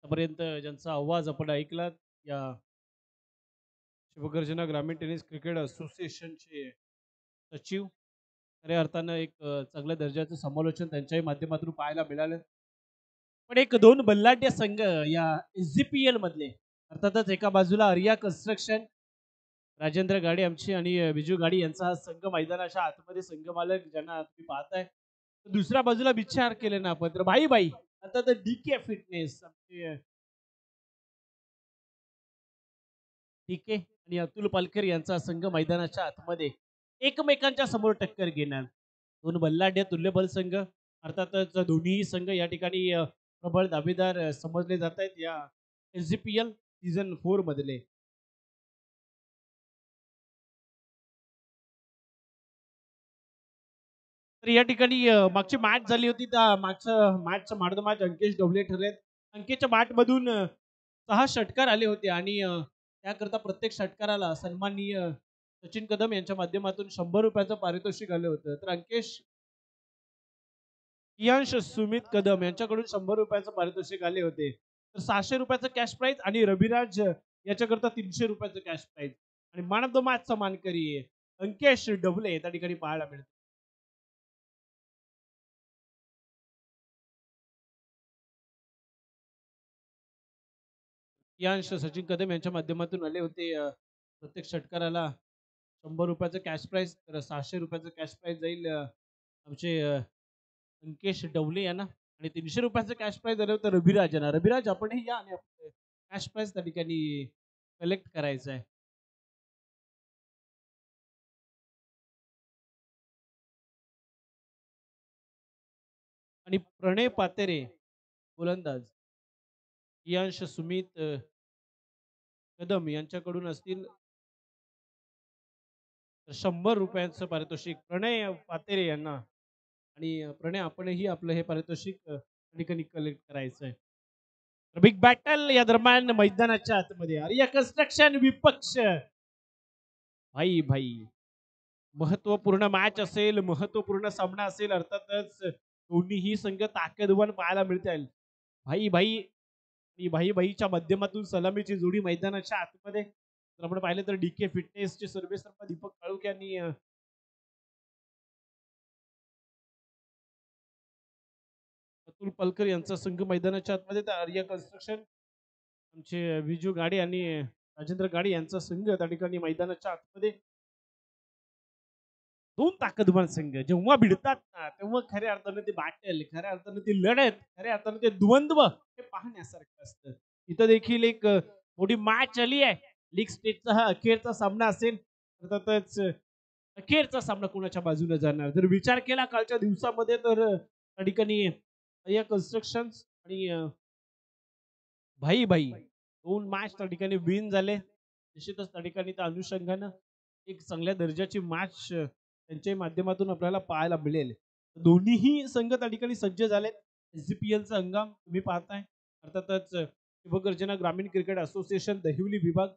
आतापर्यंत ज्यांचा आवाज आपण ऐकला या शिवगर्जना ग्रामीण टेनिस क्रिकेट असोसिएशनचे सचिव खऱ्या अर्थानं एक चांगल्या दर्जाचं समालोचन त्यांच्याही माध्यमातून पाहायला मिळालं. पण एक दोन बल्लाढ्य संघ या SGPL मधले अर्थातच एका बाजूला आर्या कन्स्ट्रक्शन राजेंद्र गाडी आमची आणि विजू गाडी यांचा हा संघ मैदानाच्या आतमध्ये संघ मालक ज्यांना तुम्ही पाहताय. दुसऱ्या बाजूला विचार केले ना आपण तर भाई भाई आता तर DK फिटनेस आमचे DK आणि अतुल पालकर यांचा संघ मैदानाच्या आतमध्ये एकमेकांच्या समोर टक्कर घेणार. दोन बल्लाढ्य तुल्यबल संघ अर्थातच दोन्ही संघ या ठिकाणी प्रबळ दावेदार समजले जात आहेत या SGPL सीझन 4 मधले. तर या ठिकाणी मागची मॅच झाली होती त्या मागच्या मॅचचा man of the match Ankesh Dobale ठरले. अंकेशच्या मॅचमधून 6 षटकार आले होते आणि त्याकरता प्रत्येक षटकाराला सन्माननीय सचिन कदम यांच्या माध्यमातून ₹100 पारितोषिक आलं होतं. तर अंकेश इयांश सुमित कदम यांच्याकडून ₹100 पारितोषिक आले होते. तर ₹600 कॅश प्राइज आणि रविराज याच्याकरता ₹300 कॅश प्राइज आणि मॅन ऑफ द मॅचचा मानकरी अंकेश डबले त्या ठिकाणी पाहायला मिळतो. यांश सचिन कदम यांच्या माध्यमातून आले होते. प्रत्येक षटकाराला ₹100 कॅश प्राइज तर ₹600 कॅश प्राइज जाईल आमचे अंकेश डवले यांना आणि ₹300 कॅश प्राइज आलं होतं रविराज यांना. रविराज आपणही या आणि कॅश प्राइज त्या ठिकाणी कलेक्ट करायचं आहे. आणि प्रणय पातेरे गोलंदाज इयांश सुमित कदम यांच्याकडून असतील ₹100 पारितोषिक प्रणय पातेरे यांना आणि प्रणय आपणही आपलं हे पारितोषिक ठिकाणी कलेक्ट करायचं आहे. बिग बॅटल या दरम्यान मैदानाच्या आतमध्ये आर्या कन्स्ट्रक्शन विपक्ष भाई भाई महत्वपूर्ण मॅच असेल महत्वपूर्ण सामना असेल अर्थातच दोन्हीही संघ ताकदवान पाहायला मिळतील. भाई भाई आणि भाई भाईच्या माध्यमातून सलामीची जोडी मैदानाच्या आतमध्ये जर आपण पाहिलं तर DK फिटनेसचे सर्वेसर्वा दीपक काळुके यांनी अतुल पालकर यांचा संघ मैदानाच्या आतमध्ये तर आर्या कन्स्ट्रक्शन आमचे विजू गाडी आणि राजेंद्र गाडी यांचा संघ त्या ठिकाणी मैदानाच्या आतमध्ये दोन ताकदवान संघ जेव्हा भिडतात ना तेव्हा खऱ्या अर्थाने ते बॅटल खऱ्या अर्थाने ती लढत खऱ्या अर्थाने ते द्वंद्व हे पाहण्यासारखं असतं. इथं देखील एक मोठी मॅच आली आहे. लीग स्टेजचा हा अखेरचा सामना असेल. अर्थातच अखेरचा सामना कोणाच्या बाजूने जाणार जर विचार केला कालच्या दिवसामध्ये तर त्या ठिकाणी या कन्स्ट्रक्शन आणि भाई भाई दोन मॅच त्या ठिकाणी विन झाले. निश्चितच त्या ठिकाणी त्या अनुषंगानं एक चांगल्या दर्जाची मॅच त्यांच्या माध्यमातून आपल्याला पाहायला मिळेल. दोन्हीही संघ त्या ठिकाणी सज्ज झालेत. SGPLचा हंगाम तुम्ही पाहताय. अर्थातच शिवगर्जना ग्रामीण क्रिकेट असोसिएशन दहिवली विभाग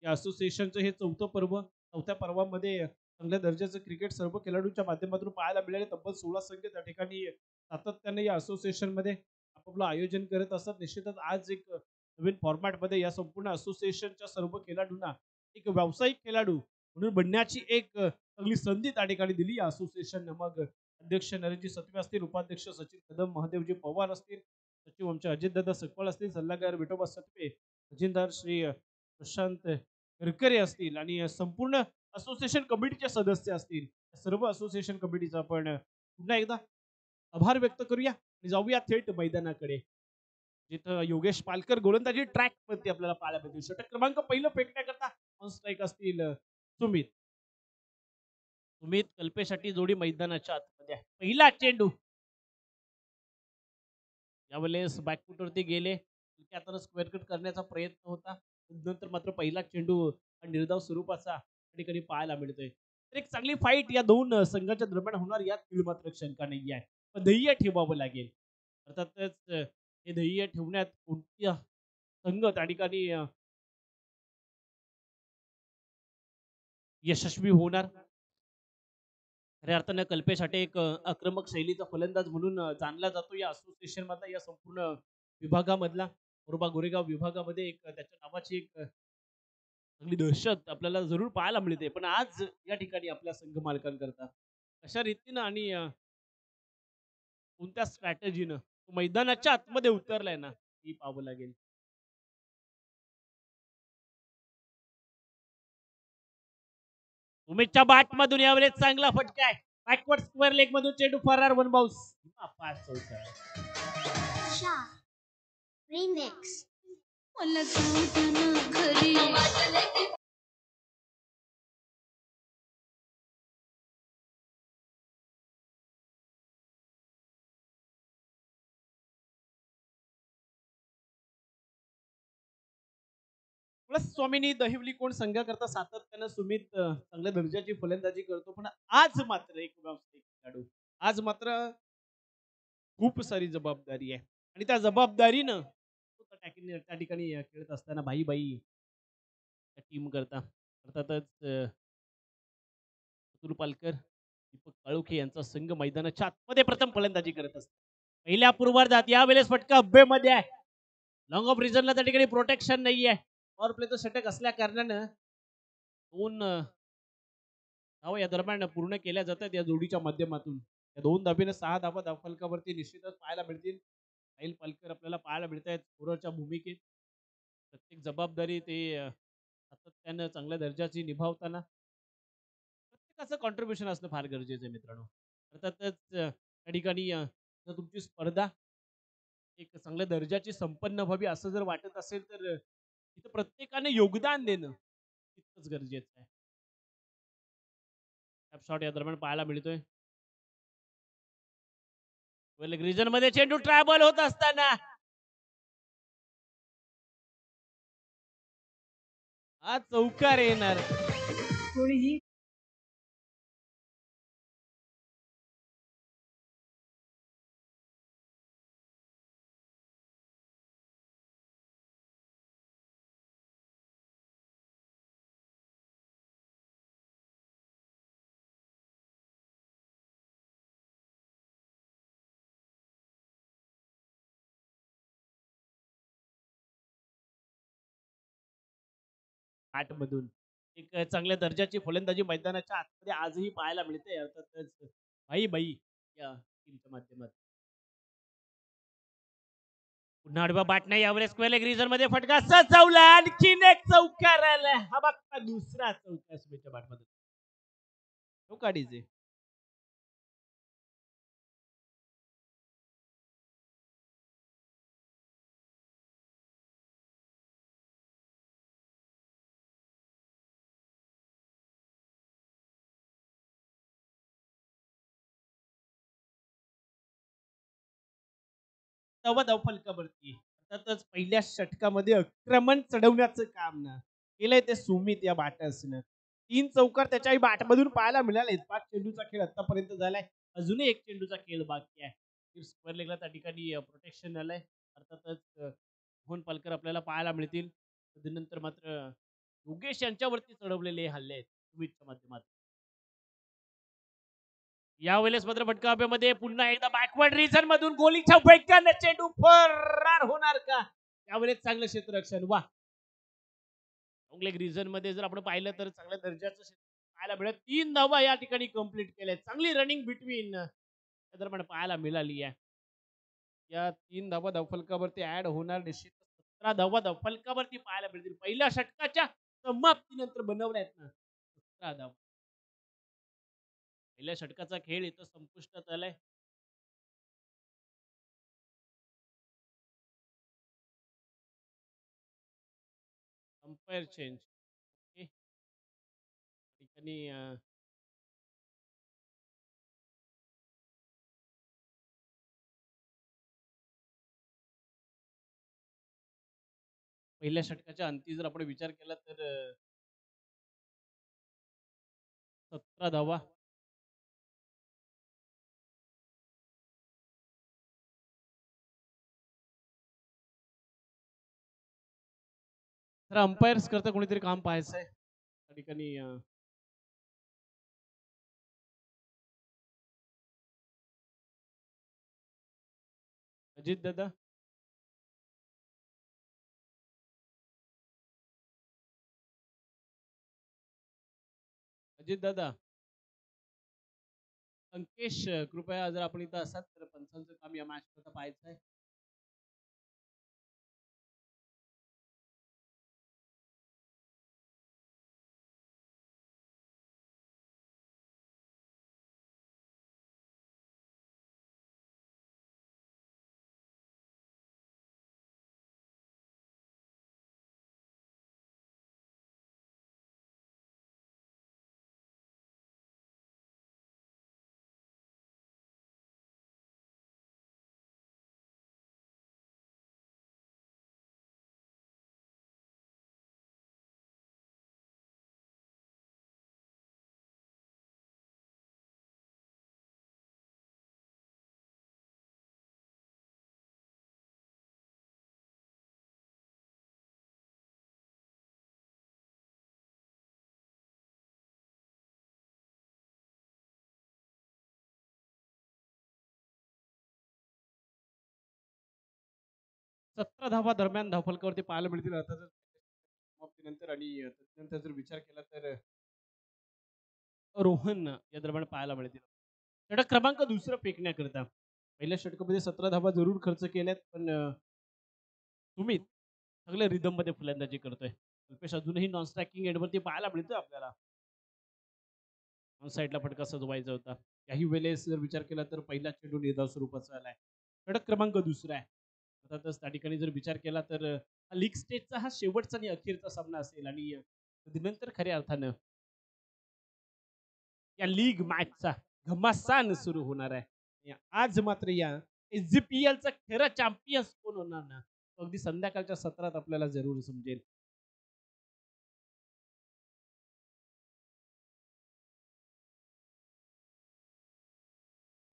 या असोसिएशनचं हे चौथं पर्व. चौथ्या पर्वामध्ये चांगल्या दर्जाचं क्रिकेट सर्व खेळाडूंच्या माध्यमातून पाहायला मिळाले. तब्बल 16 संघ त्या ठिकाणी सातत्याने या असोसिएशनमध्ये आपापलं आयोजन करत असतात. निश्चितच आज एक नवीन फॉर्मॅटमध्ये या संपूर्ण असोसिएशनच्या सर्व खेळाडूंना एक व्यावसायिक खेळाडू म्हणून बनण्याची एक चांगली संधी त्या ठिकाणी दिली या असोसिएशन. मग अध्यक्ष नरेंद्रजी सत्वे असतील, उपाध्यक्ष सचिन कदम, महादेवजी पवार असतील, सचिव आमचे अजितदादा सकपाळ असतील, सल्लागार विठोबा सत्वे, खजिनदार श्री प्रशांत गडकरी असतील आणि संपूर्ण असोसिएशन कमिटीचे सदस्य असतील. सर्व असोसिएशन कमिटीचा आपण पुन्हा एकदा आभार व्यक्त करूया आणि जाऊया थेट मैदानाकडे जिथं योगेश पालकर गोलंदाजी ट्रॅक वरती आपल्याला पाहायला मिळतील. षटक क्रमांक पहिलं फेकण्याकरता ऑन स्ट्राईक असतील सुमित सुमित कल्पेसाठी जोडी मैदानाच्या आतमध्ये आहे. पहिला चेंडू यावेळेस बॅकफुटवरती गेले आता स्क्वेअर कट करण्याचा प्रयत्न होता. नंतर मात्र पहिला चेंडू निर्धाव स्वरूपाचा ठिकाणी पाहायला मिळतोय. तर एक चांगली फाईट या दोन संघाच्या दरम्यान होणार यात तीळ मात्र शंका नाही आहे. पण ध्येय ठेवावं लागेल. अर्थातच हे ध्येय ठेवण्यात कोणत्या संघ त्या ठिकाणी यशस्वी होणार. खऱ्या अर्थानं कल्पेसाठी एक आक्रमक शैलीचा फलंदाज म्हणून जाणला जातो या असोसिएशन मधला या संपूर्ण विभागामधला. मोरबा गोरेगाव विभागामध्ये एक त्याच्या नावाची एक चांगली दहशत आपल्याला जरूर पाहायला मिळते. पण आज या ठिकाणी आपल्या संघ मालकांकरता कशा रीतीनं आणि कोणत्या स्ट्रॅटेजीनं तो मैदानाच्या आतमध्ये उतरलाय ना, ही पाहावं लागेल. उमेशच्या बॅटमधून यावेळेस चांगला फटका आहे. बॅकवर्ड स्क्वेअर लेग मधून चेंडू फरार, वन बाउन्स. पाच चौकार. Shah Remix. प्लस स्वामीनी दहिवली कोण संघाकरता सातत्यानं सुमित चांगल्या दर्जाची फलंदाजी करतो. पण आज मात्र एक व्यावसायिक खेळाडू, आज मात्र खूप सारी जबाबदारी आहे आणि त्या जबाबदारीनं तो त्या ठिकाणी खेळत असताना भाई भाई टीम करता अर्थातच अतुल पालकर, दीपक काळुखे यांचा संघ मैदानाच्या आतमध्ये प्रथम फलंदाजी करत असतो. पहिल्या पूर्वार्धात यावेळेस फटका मध्ये आहे. लॉंग ऑफ रिझनला त्या ठिकाणी प्रोटेक्शन नाहीये. पॉवर प्लेचं षटक असल्या कारणानं दोन धावा या दरम्यान पूर्ण केल्या जातात या जोडीच्या माध्यमातून. या दोन धाबीने 6 धावा धावफलकावरती निश्चितच पाहायला मिळतील. साहिल पालकर आपल्याला पाहायला मिळत आहेत स्कोररच्या भूमिकेत. प्रत्येक जबाबदारी ते सातत्यानं चांगल्या दर्जाची निभावताना प्रत्येकाचं कॉन्ट्रीब्युशन असणं फार गरजेचं आहे मित्रांनो. अर्थातच त्या ठिकाणी जर तुमची स्पर्धा एक चांगल्या दर्जाची संपन्न व्हावी असं जर वाटत असेल तर तिथं प्रत्येकाने योगदान देणं तितकंच गरजेचं आहे. शॉट या दरम्यान पाहायला मिळतोय. रिजन मध्ये चेंडू ट्रॅव्हल होत असताना हा चौकार येणार. कोणीही मधून एक चांगल्या दर्जाची फलंदाजी मैदानाच्या आतमध्ये आजही पाहायला मिळते. अर्थातच भाई भाई या टीमच्या माध्यमातून पुन्हा आडवा बाट नाही यावेळेस स्क्वेअर रिझन मध्ये फटका सजवला. आणखीन एक चौकार आला. हा बघा दुसरा चौकार सुमेच्या बाट मध्ये चौकाडीचे. धावा फलकावरती अर्थातच पहिल्या षटकामध्ये आक्रमण चढवण्याचं काम ना केलंय ते सुमित या बाटर्सनं. 3 चौकार त्याच्याही बाटमधून पाहायला मिळाले. 5 चेंडूचा खेळ आतापर्यंत झालाय. अजूनही एक चेंडूचा खेळ बाकी आहे. स्क्वेअर लेगला त्या ठिकाणी प्रोटेक्शन आलंय. अर्थातच मोहन पालकर आपल्याला पाहायला मिळतील. तदनंतर मात्र योगेश यांच्यावरती चढवलेले हल्ले आहेत सुमितच्या माध्यमातून. यावेळेस मात्र फटकाव्यामध्ये पुन्हा एकदा बॅकवर्ड रिझन मधून गोलीच्या वेगाने चेंडू फरार होणार का? यावेळेस चांगलं क्षेत्ररक्षण. वा लेग रिझन मध्ये जर आपण पाहिलं तर चांगल्या दर्जाचं पाहायला मिळत. 3 धावा या ठिकाणी कंप्लीट केल्या. चांगली रनिंग बिटवीन दरम्यान पाहायला मिळाली आहे. या 3 धावा धावफलकावरती ऍड होणार निश्चित 17 धावा धावफलकावरती पाहायला मिळतील. पहिल्या षटकाच्या समाप्तीनंतर बनवल्या आहेत ना 17 धावा. पहिल्या षटकाचा खेळ इथं संपुष्टात आलाय. अंपायर चेंज ठिकाणी पहिल्या षटकाच्या अंती जर आपण विचार केला तर 17 धावा तर अंपायर्स करता कोणीतरी काम पाहायचंय त्या ठिकाणी. अजित दादा अजित दादा, अंकेश कृपया जर आपण इथं असाल तर पंचांचं काम या मॅच करता पाहायचं आहे. सतरा धावा दरम्यान धावफलकावरती पाहायला मिळतील अर्थातच समाप्तीनंतर आणि त्याच्यानंतर जर विचार केला तर रोहन या दरम्यान पाहायला मिळतील. षटक क्रमांक दुसरं फेकण्याकरिता पहिल्या षटकामध्ये 17 धावा जरूर खर्च केल्यात, पण सुमित चांगल्या रिदम मध्ये फलंदाजी करतोय. अल्पेश अजूनही नॉन स्ट्रायकिंग एंडवरती पाहायला मिळतोय आपल्याला. ऑन साईडला फटका सजवायचा होता. काही वेळेस जर विचार केला तर पहिला चेंडू निर्धाव स्वरूपाचा आलाय. षटक क्रमांक दुसरा आहे. अर्थातच त्या ठिकाणी जर विचार केला तर लीग स्टेजचा हा शेवटचा आणि अखेरचा सामना असेल आणि नंतर खऱ्या अर्थानं या लीग मॅचचा घमासान सुरू होणार आहे. आज मात्र या एसजीपीएलचा खरं चॅम्पियन्स कोण होणार ना, तो अगदी संध्याकाळच्या सत्रात आपल्याला जरूर समजेल.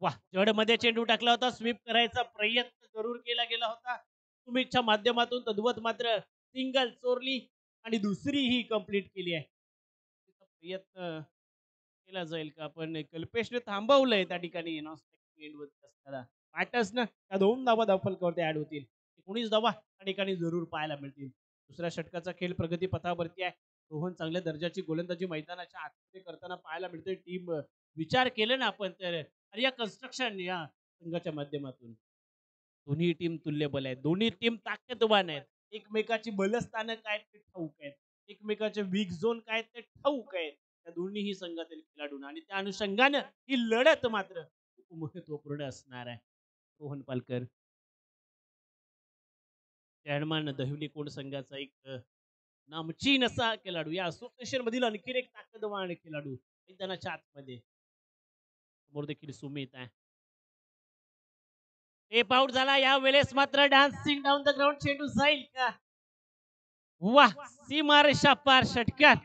वा, जडमध्ये चेंडू टाकला होता. स्वीप करायचा प्रयत्न जरूर केला गेला होता. सुमितच्या माध्यमातून तद्वत मात्र सिंगल चोरली आणि दुसरी ही कंप्लीट केली आहे. प्रयत्न केला जाईल का, पण कल्पेशने थांबवलंय त्या ठिकाणी असताना. वाटच ना त्या 2 धावा धावफलकावरती ऍड होतील. 19 धावा त्या ठिकाणी जरूर पाहायला मिळतील. दुसऱ्या षटकाचा खेळ प्रगती पथावरती आहे. रोहन चांगल्या दर्जाची गोलंदाजी मैदानाच्या आतमध्ये करताना पाहायला मिळते. टीम विचार केलं ना आपण तर या कन्स्ट्रक्शन या संघाच्या माध्यमातून दोन्ही टीम तुल्यबल आहेत. दोन्ही टीम ताकदवान आहेत. एकमेकाची बलस्थानं काय ते ठाऊक आहेत. एकमेकाचे वीक झोन काय ते ठाऊक आहेत. त्या दोन्हीही संघातील खेळाडूंना आणि त्या अनुषंगानं ही लढत मात्र खूप महत्वपूर्ण असणार आहे. रोहन पालकर चेअरमन दहिवली कोण संघाचा एक नामचीन असा खेळाडू, या असोसिएशन मधील आणखी एक ताकदवान खेळाडू मैदानाच्या आतमध्ये. समोर देखील सुमित आहे. टेप आउट झाला. या वेळेस मात्र डान्सिंग डाऊन द ग्राउंड चेंडू जाईल का? वाह, सीमारेषा पार षटकार.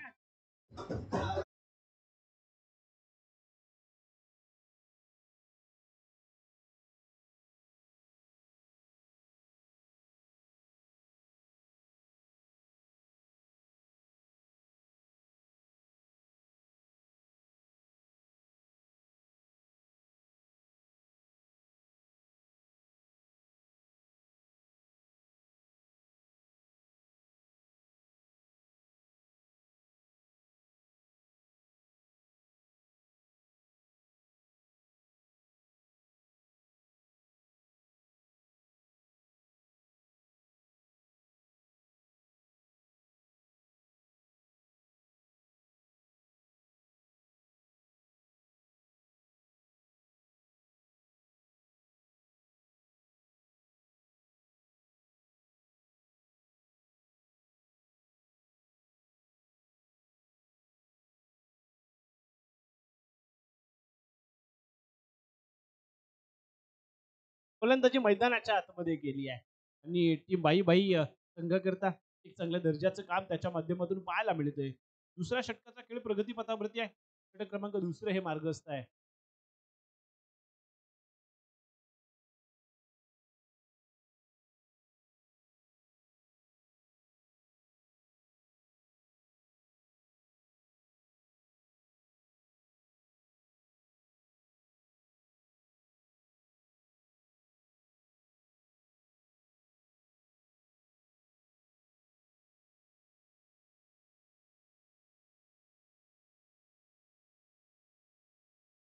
फलंदाजी मैदानाच्या आतमध्ये गेली आहे आणि टीम बाई बाई संघाकरता एक चांगल्या दर्जाचं काम त्याच्या माध्यमातून पाहायला मिळतंय. दुसऱ्या षटकाचा खेळ प्रगतीपथावरती आहे. षटक क्रमांक दुसरं हे मार्गस्थ आहे.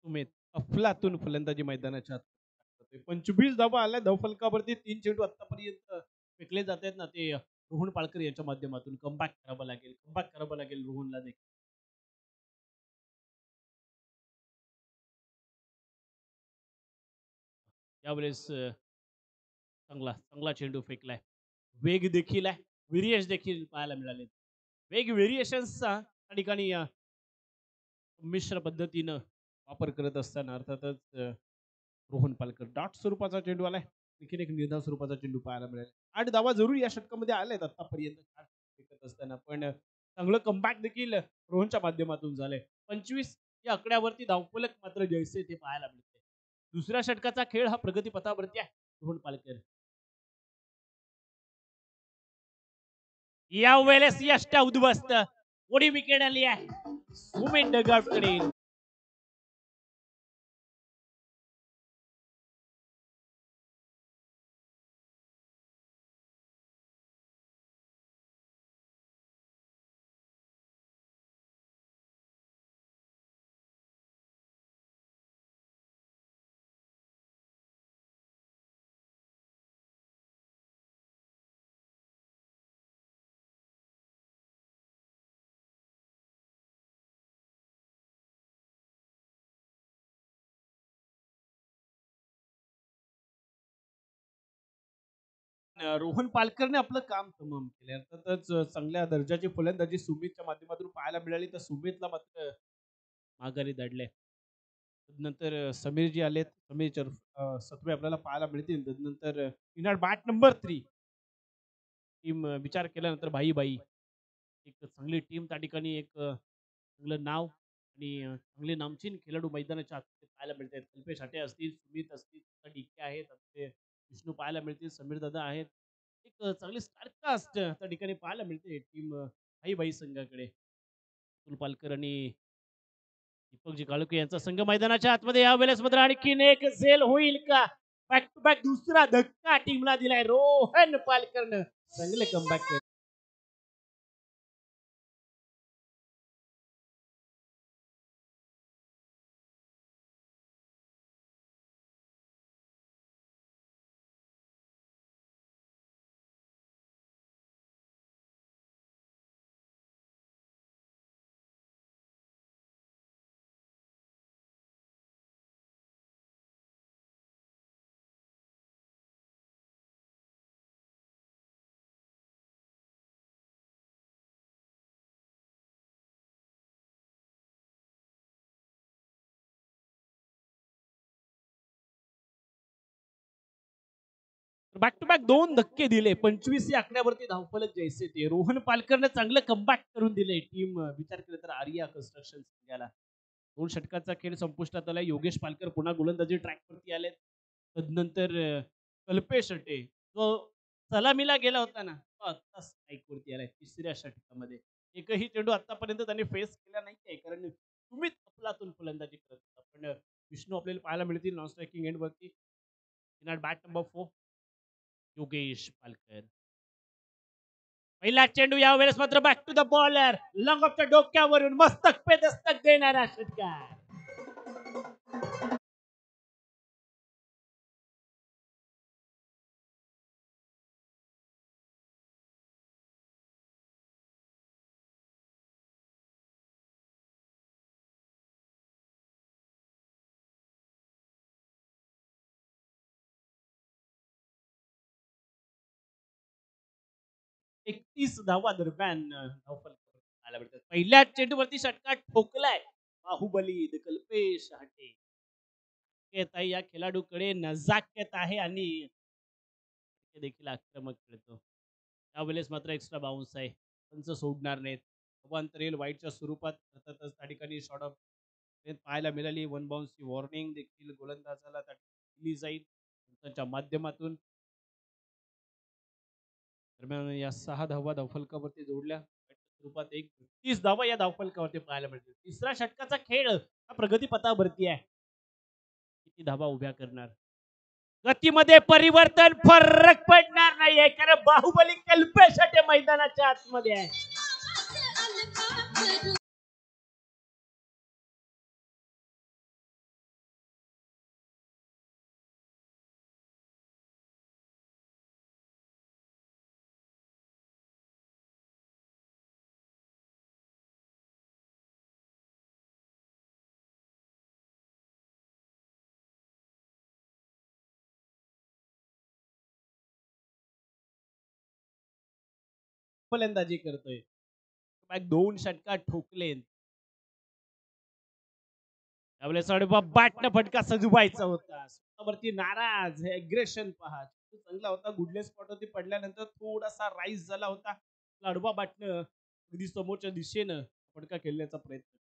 सुमित अफलातून फलंदाजी मैदानाच्या आत. 25 धावा आल्या धावफलकावरती. 3 चेंडू आतापर्यंत फेकले जात आहेत ना ते रोहन पालकर यांच्या माध्यमातून कमबॅक करावं लागेल रोहनला देखील. यावेळेस चांगला चांगला चेंडू फेकलाय. वेग देखील आहे, व्हेरिएश देखील पाहायला मिळाले. वेग व्हेरिएशन्सचा त्या ठिकाणी मिश्र पद्धतीनं वापर करत असताना अर्थातच रोहन पालकर डॉट स्वरूपाचा चेंडू आलाय. देखील एक निर्धाव स्वरूपाचा चेंडू पाहायला मिळाला. 8 धावा जरूर या षटकामध्ये आल्यात आतापर्यंत फेकत असताना, पण चांगलं कमबॅक देखील रोहनच्या माध्यमातून झालंय. 25 या आकड्यावरती धावफलक मात्र जैसे ते पाहायला मिळते. दुसऱ्या षटकाचा खेळ हा प्रगतीपथावरती आहे. रोहन पालकर यावेळेस यष्टा उद्ध्वस्त. मोठी विकेट आली आहे. सुमित डगआउटकडे. रोहन पालकरने आपलं काम तमाम केले. अर्थातच चांगल्या दर्जाची फलंदाजी सुमितच्या माध्यमातून पाहायला मिळाली, तर सुमितला मात्र माघारी धाडले. नंतर समीरजी आलेत. समीर सत्वे आपल्याला पाहायला मिळतील. नंतर इनाड बॅट नंबर 3 टीम विचार केल्यानंतर भाई एक चांगली टीम त्या ठिकाणी एक चांगलं नाव आणि चांगले नामचीन खेळाडू मैदानाच्या आत पाहायला मिळतात. कल्पेश हाटे असतील, सुमित असतील, डीके आहेत, आपले विष्णू पाहायला मिळतील, समीर दादा आहेत. एक चांगली स्टारकास्ट त्या ठिकाणी पाहायला मिळते टीम भाई संघाकडे. अतुल पालकर आणि दीपकजी काळुके यांचा संघ मैदानाच्या आतमध्ये यावेळेस मात्र आणखीन एक झेल होईल का? बॅक टू बॅक दुसरा धक्का टीमला दिलाय रोहन पालकरनं. चांगले कमबॅक केले. बॅक टू बॅक 2 धक्के दिले. 25 या आकड्यावरती धावफलक जैसे ते. रोहन पालकरनं चांगलं कमबॅक करून दिले. टीम विचार केला तर आर्या कन्स्ट्रक्शन संघाला 2 षटकाचा खेळ संपुष्टात आला. योगेश पालकर पुन्हा गोलंदाजी ट्रॅकवरती आले. तदनंतर कल्पेश अटे जो सलामीला गेला होता ना, तो आता स्ट्राईकवरती आलाय 3ऱ्या षटकामध्ये. एकही चेंडू आतापर्यंत त्यांनी फेस केला नाहीये, कारण सुमित अफलातून फलंदाजी करत होता. पण विष्णू आपल्याला पाहायला मिळतील नॉन स्ट्रायकिंग एंड वरती. Bat number 4 Yogesh Palkar. पहिला चेंडू यावेळेस मात्र back to the bowler. Long ऑफच्या डोक्यावरून मस्तक पे दस्तक देणारा षटकार. एकतीस धावा दरम्यान आला भेटतात. पहिल्या चेंडूवरती षटकार ठोकलाय बाहुबली कल्पेश हाटे. या खेळाडूकडे नजाकत आहे आणि देखील आक्रमक खेळतो. त्यावेळेस मात्र एक्स्ट्रा बाउन्स आहे. पंच सोडणार नाहीत. अवांतर येईल वाईटच्या स्वरूपात. अर्थातच त्या ठिकाणी शॉर्ट ऑफ पाहायला मिळाली. 1 बाउन्सची वॉर्निंग देखील गोलंदाजाला दिली जाईल त्यांच्या माध्यमातून. दरम्यान या 6 धावा धावफलकावरती जोडल्या स्वरूपात 30 धावा या धावफलकावरती पाहायला मिळतील. तिसऱ्या षटकाचा खेळ हा प्रगतीपथावरती आहे. किती धावा उभ्या करणार? गतीमध्ये परिवर्तन फरक पडणार नाहीये, कारण बाहुबली कल्पेश मैदानाच्या आतमध्ये आहे. फलंदाजी करतोय. दोन षटकार ठोकले. त्यावेळेस बॅटनं फटका सजवायचा होता. स्वतःवरती नाराज, एग्रेशन पहा. चांगला होता, गुडले स्पॉट होती, पडल्यानंतर थोडासा राईज झाला होता. लाडवा बॅटनं अगदी समोरच्या दिशेनं फटका खेळण्याचा प्रयत्न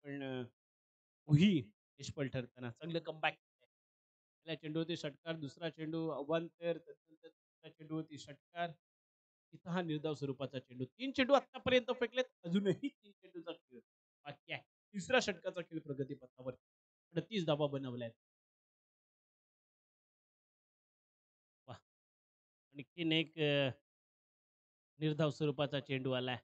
पण तोही निष्फळ ठरताना चांगलं कमबॅक. पहिल्या चेंडूवरती षटकार, दुसरा चेंडू अवांतर, त्यानंतर तिसऱ्या चेंडूवरती षटकार. इथं हा निर्धाव स्वरूपाचा चेंडू. 3 चेंडू आतापर्यंत फेकलेत. अजूनही 3 चेंडूचा खेळ बाकी आहे. तिसऱ्या षटकाचा खेळ प्रगतीपथावर 38 धावा बनवल्यात. वाह! आणखीन एक निर्धाव स्वरूपाचा चेंडू आलाय.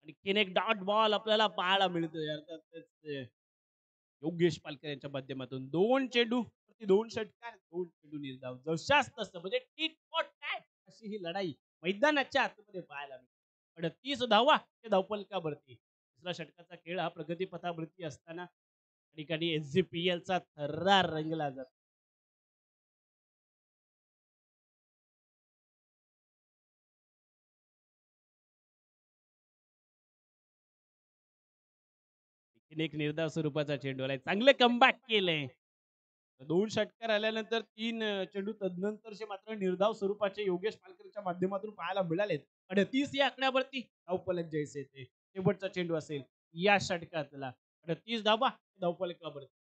आणखीन एक डॉट बॉल आपल्याला पाहायला मिळतोय. अर्थातच योगेश पालकर यांच्या माध्यमातून 2 चेंडू प्रति 2 षटकार, 2 चेंडू निर्धाव. जशास तसं म्हणजे टिट फॉर टॅट अशी ही लढाई मैदानाच्या आतमध्ये पाहायला मिळते. 38 धावा ते धावफलकावरती. दुसऱ्या षटकाचा खेळ हा प्रगतीपथावरती असताना या ठिकाणी SGPL चा थरार रंगला जातो. आणखीन एक निर्धाव स्वरूपाचा चेंडू आलाय. चांगलं कमबॅक केलंय. 2 षटकार आल्यानंतर 3 चेंडू तदनंतरचे मात्र निर्धाव स्वरूपाचे योगेश पालकरच्या माध्यमातून पाहायला मिळालेत. 38 या आकड्यावरती धावफलक जैसे ते शेवटचा चेंडू असेल या षटकातला. 38 धावा धावफलकावरती.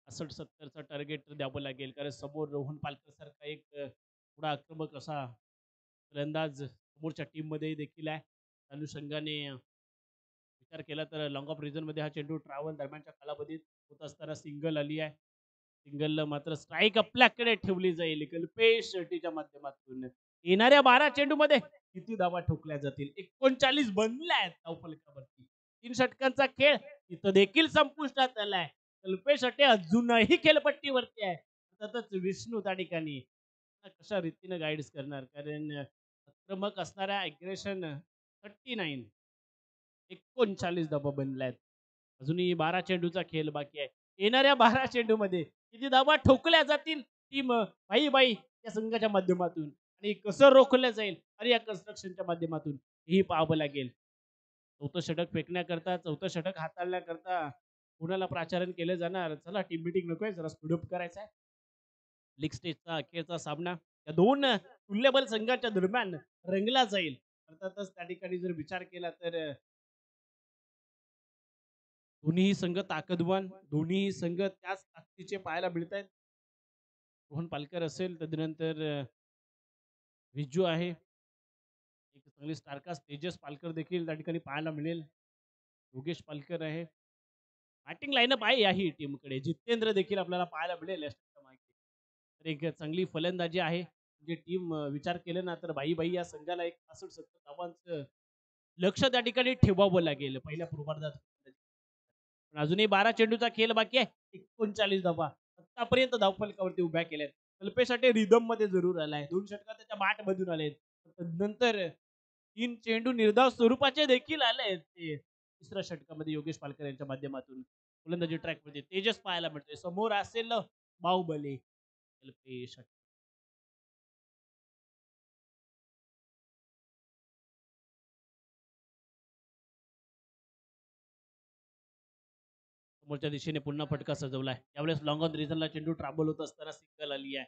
68-70 चा टार्गेट द्यावं लागेल कारण समोर रोहन पालकर सारखा एक थोडा आक्रमक असा फलंदाज समोरच्या टीम मध्ये देखील आहे. अनुषंगाने विचार केला तर लॉंग ऑफ रिझन मध्ये हा चेंडू ट्रॅव्हल दरम्यानच्या कालावधीत होत असताना सिंगल आली आहे. सिंगलला मात्र स्ट्राईक आपल्याकडे ठेवली जाईल कल्पेश शेट्टीच्या माध्यमातून. येणाऱ्या 12 चेंडूमध्ये किती धावा ठोकल्या जातील? 39 बनल्या आहेत धावफलकावरती. 3 षटकांचा खेळ इथं देखील संपुष्टात आलाय. कल्पेश शेट्टी अजूनही खेळपट्टीवरती आहे. सतत विष्णू त्या ठिकाणी कशा रीतीने गाईड्स करणार कारण आक्रमक असणाऱ्या अग्रेशन 39 39 धावा बनल्यात. अजूनही 12 चेंडूचा खेळ बाकी आहे. येणाऱ्या 12 चेंडूमध्ये किती धावा ठोकल्या जातील टीम बाई बाई या संघाच्या माध्यमातून आणि कसं रोखलं जाईल आणि या कन्स्ट्रक्शनच्या माध्यमातून ही पाहावं लागेल. चौथं षटक फेकण्याकरता, चौथं षटक हाताळण्याकरता कुणाला प्राचारण केलं जाणार? चला टीम मीटिंग नकोय, जरा स्पीडअप करायचा आहे. लीग स्टेजचा अखेरचा सामना या दोन तुल्यबल संघाच्या दरम्यान रंगला जाईल. अर्थातच त्या ठिकाणी जर विचार केला तर दोन्ही संघ ताकदवान, दोन्ही संघ त्याच ताकदीचे पाहायला मिळत आहेत. रोहन पालकर असेल, तदनंतर विजू आहे, एक चांगली स्टारकास्ट तेजस पालकर देखील त्या ठिकाणी पाहायला मिळेल. योगेश पालकर आहे. बॅटिंग लाईनअप आहे याही टीमकडे. जितेंद्र देखील आपल्याला पाहायला मिळेल. तर एक चांगली फलंदाजी आहे. म्हणजे टीम विचार केला ना तर बाई बाई या संघाला एक 65-70 धावांचं लक्ष त्या ठिकाणी ठेवावं लागेल पहिल्या पूर्वार्धात. पण अजूनही 12 चेंडूचा खेळ बाकी आहे. 39 धावा आतापर्यंत धावफलकावरती उभ्या केल्यात. कल्पेसाठी रिदम मध्ये जरूर आलाय. 2 षटकार त्याच्या बाट मधून आलेत. नंतर 3 चेंडू निर्धाव स्वरूपाचे देखील आले. ते तिसऱ्या षटकामध्ये योगेश पालकर यांच्या माध्यमातून फलंदाजी ट्रॅक मध्ये तेजस पाहायला मिळतोय. समोर असेल बाहुबली कल्पेश. समोरच्या दिशेने पुन्हा फटका सजवलाय. यावेळेस लॉंग ऑन रिझनला चेंडू ट्रॅव्हल होत असताना सिंगल आली आहे.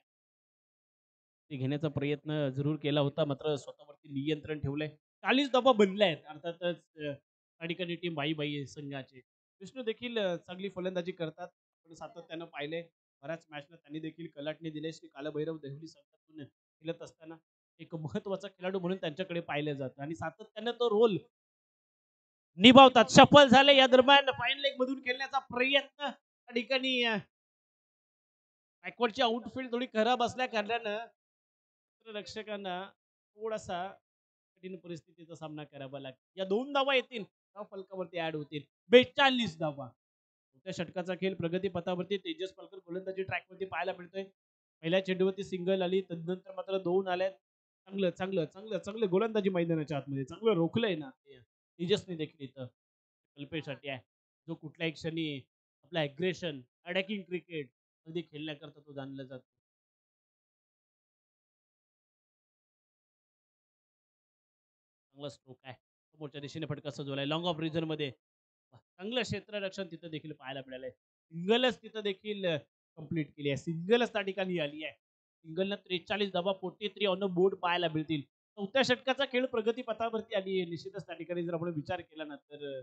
ती घेण्याचा प्रयत्न जरूर केला होता मात्र स्वतःवरती नियंत्रण ठेवलंय. 40 धावा बनल्या आहेत. अर्थातच त्या ठिकाणी टीम बाई बाई संघाचे विष्णू देखील चांगली फलंदाजी करतात. आपण सातत्यानं पाहिलंय. बऱ्याच मॅचला त्यांनी देखील कलाटणी दिले. श्री कालभैरव देवली संघातून खेळत असताना एक महत्वाचा खेळाडू म्हणून त्यांच्याकडे पाहिलं जातं आणि सातत्यानं तो रोल निभावतात. सफल झाले. या दरम्यान फाईन लेग मधून खेळण्याचा प्रयत्न त्या ठिकाणी बॅकवर्डची आउटफील्ड थोडी खराब असल्या कारणानं रक्षकांना थोडासा कठीण परिस्थितीचा सामना करावा लागेल. या 2 धावा येतील फलकावरती ऍड होतील. 42 धावा. त्या षटकाचा खेळ प्रगती पथावरती तेजस पालकर गोलंदाजी ट्रॅक वरती पाहायला मिळतोय. पहिल्या चेंडूवरती सिंगल आली, तदनंतर मात्र 2 आल्यात. चांगलं चांगलं चांगलं चांगलं गोलंदाजी मैदानाच्या आतमध्ये चांगलं रोखलंय ना तेजसने देखील इथं कल्पेसाठी आहे जो कुठल्याही क्षणी आपलं अग्रेशन अटॅकिंग क्रिकेट अगदी खेळण्याकरता तो जाणला जातो. चांगला स्ट्रोक आहे. समोरच्या दिशेने फटका सजवलाय. लॉंग ऑफ रिजन मध्ये चांगलं क्षेत्ररक्षण तिथं देखील पाहायला मिळालंय. सिंगलच तिथं देखील कंप्लीट केली आहे. सिंगलच त्या ठिकाणी आली आहे. सिंगलनं 43 धावा 43 ऑन द बोर्ड पाहायला मिळतील. चौथ्या षटकाचा खेळ प्रगतीपथावरती आली आहे. निश्चितच त्या ठिकाणी जर आपण विचार केला ना तर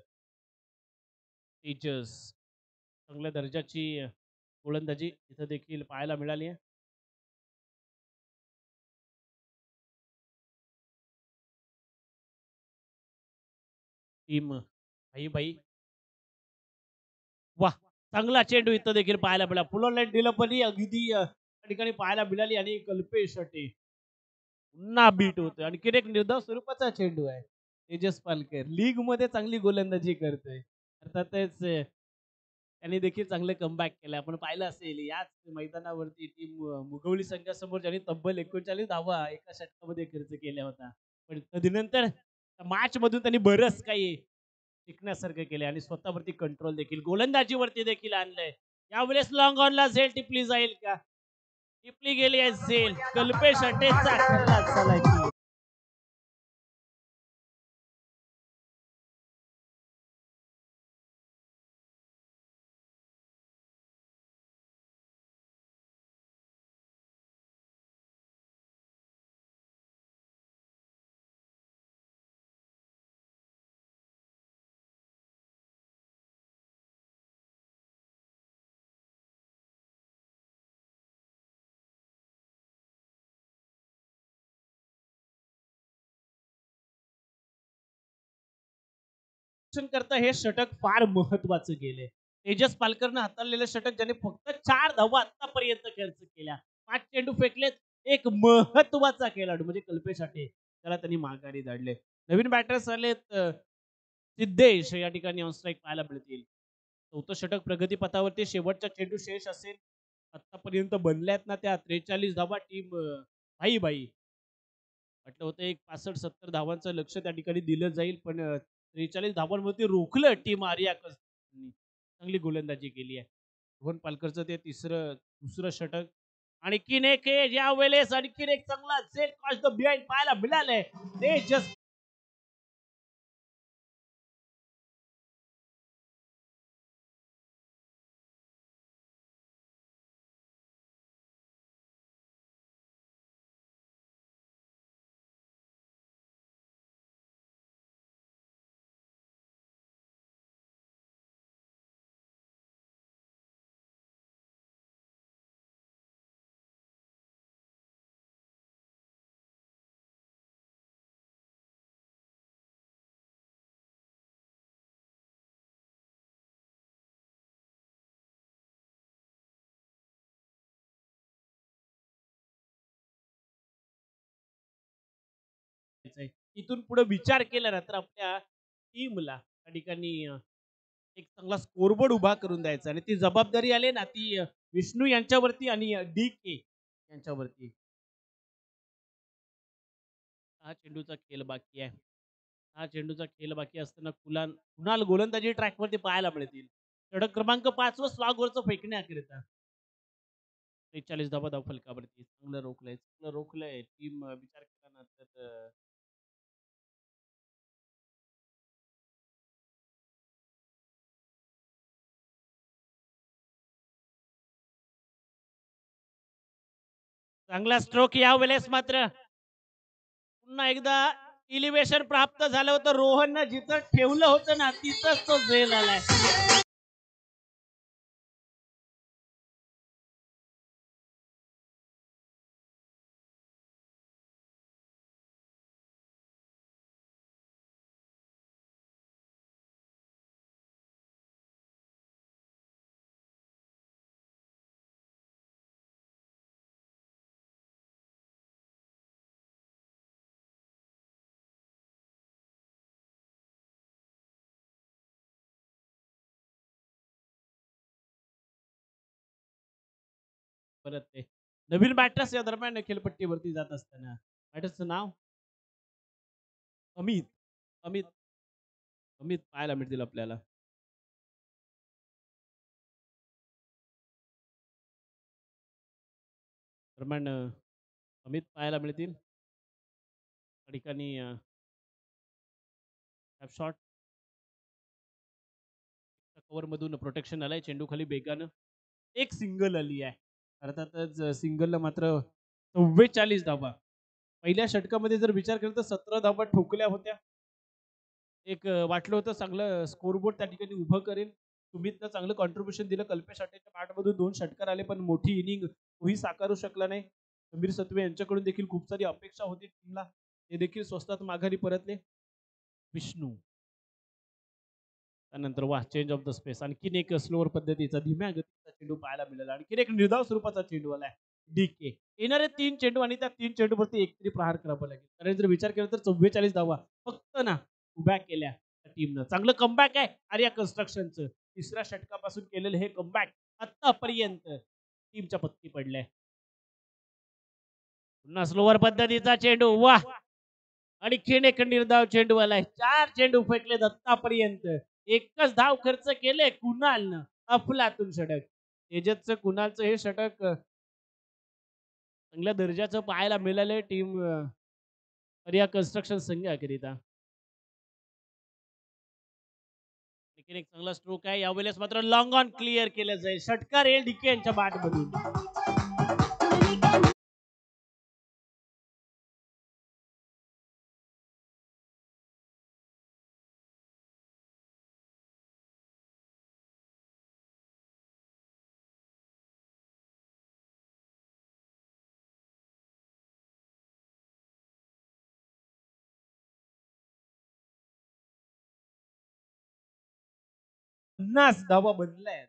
तेजस चांगल्या दर्जाची गोलंदाजी इथं देखील पाहायला मिळाली आहे. टीम भाई भाई वाह! चांगला चेंडू इथं देखील पाहायला मिळाला. फुल लाईन दिलं पण ही अगदी त्या ठिकाणी पाहायला मिळाली आणि कल्पेश अटे पुन्हा बीट होतोय. आणखीन एक निर्धाव स्वरूपाचा चेंडू आहे. तेजस पालकर लीग मध्ये चांगली गोलंदाजी करतोय. अर्थातच त्यांनी देखील चांगलं कमबॅक केलं. आपण पाहिलं असेल याच मैदानावरती टीम मुघवली संघासमोर ज्यांनी तब्बल 39 धावा एका षटकामध्ये खर्च केल्या होत्या. पण तदनंतर मॅच मधून त्यांनी बरंच काही शिकण्यासारखं केलंय आणि स्वतःवरती कंट्रोल देखील गोलंदाजीवरती देखील आणलंय. यावेळेस लॉंग ऑनला झेल टिपली जाईल का? टिपली गेली आहे झेल. कल्पेश अटेचा खल्लास झालाय की. करता हे षटक फार महत्वाचं गेले. तेजस पालकरनं हाताळलेलं षटक ज्याने फक्त 4 धावा आतापर्यंत खर्च केल्या. 5 चेंडू फेकलेत. एक महत्वाचा खेळाडू म्हणजे कल्पेश आटे त्याला त्यांनी माघारी धाडले. नवीन बॅटर्स आलेत सिद्धेश या ठिकाणी ऑन स्ट्राईक पाहायला मिळतील. चौथं षटक प्रगतीपथावरती शेवटचा चेंडू शेष असेल. आतापर्यंत बनल्यात ना त्या 43 धावा टीम भाई भाई वाटलं होतं एक 65-70 धावांचं लक्ष त्या ठिकाणी दिलं जाईल पण 43 धावांमध्ये रोखलं टीम आर्याकस चांगली गोलंदाजी केली आहे. रोहन पालकरचं ते दुसरं षटक आणखीन एक या वेळेस आणखीन एक चांगला सेट क्रॉस द बिहाइंड पाहायला मिळालंय. ते जस्ट इथून पुढे विचार केला ना तर आपल्या टीमला त्या ठिकाणी एक चांगला स्कोरबोर्ड उभा करून द्यायचा आणि ती जबाबदारी आली ना ती विष्णू यांच्यावरती आणि डी के यांच्यावरती. हा चेंडूचा खेळ बाकी आहे. हा चेंडूचा खेळ बाकी असताना कुणाल गोलंदाजी ट्रॅकवरती पाहायला मिळतील. षटक क्रमांक 5 व स्लॉग वरचं फेकण्याकरिता 43 धावा धाव फलकावरती चांगलं रोखलंय टीम विचार केला ना तर चांगला स्ट्रोक या वेळेस मात्र पुन्हा एकदा इलिव्हेशन प्राप्त झालं होतं. रोहननं जिथं ठेवलं होतं ना तिथंच तो झेल आलाय. परत ते नवीन बॅटर्स या दरम्यान खेळपट्टीवरती जात असताना बॅटर्सचं नाव अमित अमित अमित पाहायला मिळतील आपल्याला. दरम्यान अमित पाहायला मिळतील त्या ठिकाणी शॉट कव्हर मधून प्रोटेक्शन आलंय, चेंडू खाली बेगानं एक सिंगल आली आहे. अर्थातच सिंगलला मात्र 44 धावा. पहिल्या षटकामध्ये जर विचार केला तर 17 धावा ठोकल्या होत्या. एक वाटलं होतं चांगलं स्कोरबोर्ड त्या ठिकाणी उभं करेल. सुमितनं चांगलं कॉन्ट्रीब्युशन दिलं. कल्पेश आटेच्या बॅटमधून 2 षटकार आले, पण मोठी इनिंग तोही साकारू शकला नाही. समीर सत्वे यांच्याकडून देखील खूप सारी अपेक्षा होती टीमला. ते देखील स्वस्तात माघारी परतले. विष्णू त्यानंतर वाह चेंज ऑफ द स्पेस. आणखीन एक स्लोअर पद्धतीचा धीम्या गतीचा चेंडू पाहायला मिळाला. आणखीन एक निर्धाव स्वरूपाचा चेंडू आलाय डीके. येणारे 3 चेंडू आणि त्या 3 चेंडूवरती एक तरी प्रहार करावा लागेल. कारण जर विचार केला तर 44 धावा फक्त ना उभ्या केल्या त्या टीमनं. चांगलं कमबॅक आहे आर्या कन्स्ट्रक्शनचं. तिसऱ्या षटकापासून केलेलं हे कमबॅक आतापर्यंत टीमच्या पत्ती पडलंय. पुन्हा स्लोअर पद्धतीचा चेंडू वाह. आणखीन एक निर्धाव चेंडू आलाय. 4 चेंडू फेकले आतापर्यंत. एकच धाव खर्च केले कुणालनं. अफलातून षटक. तेजसचं कुणालचं हे षटक चांगल्या दर्जाचं पाहायला मिळालंय टीम आर्या कन्स्ट्रक्शन संघाकरिता. आणखीन एक चांगला स्ट्रोक आहे. यावेळेस मात्र लॉंग ऑन क्लिअर केलं जाईल. षटकार येईल डीके यांच्या बॅटमधून. पन्नास धावा बनलाय.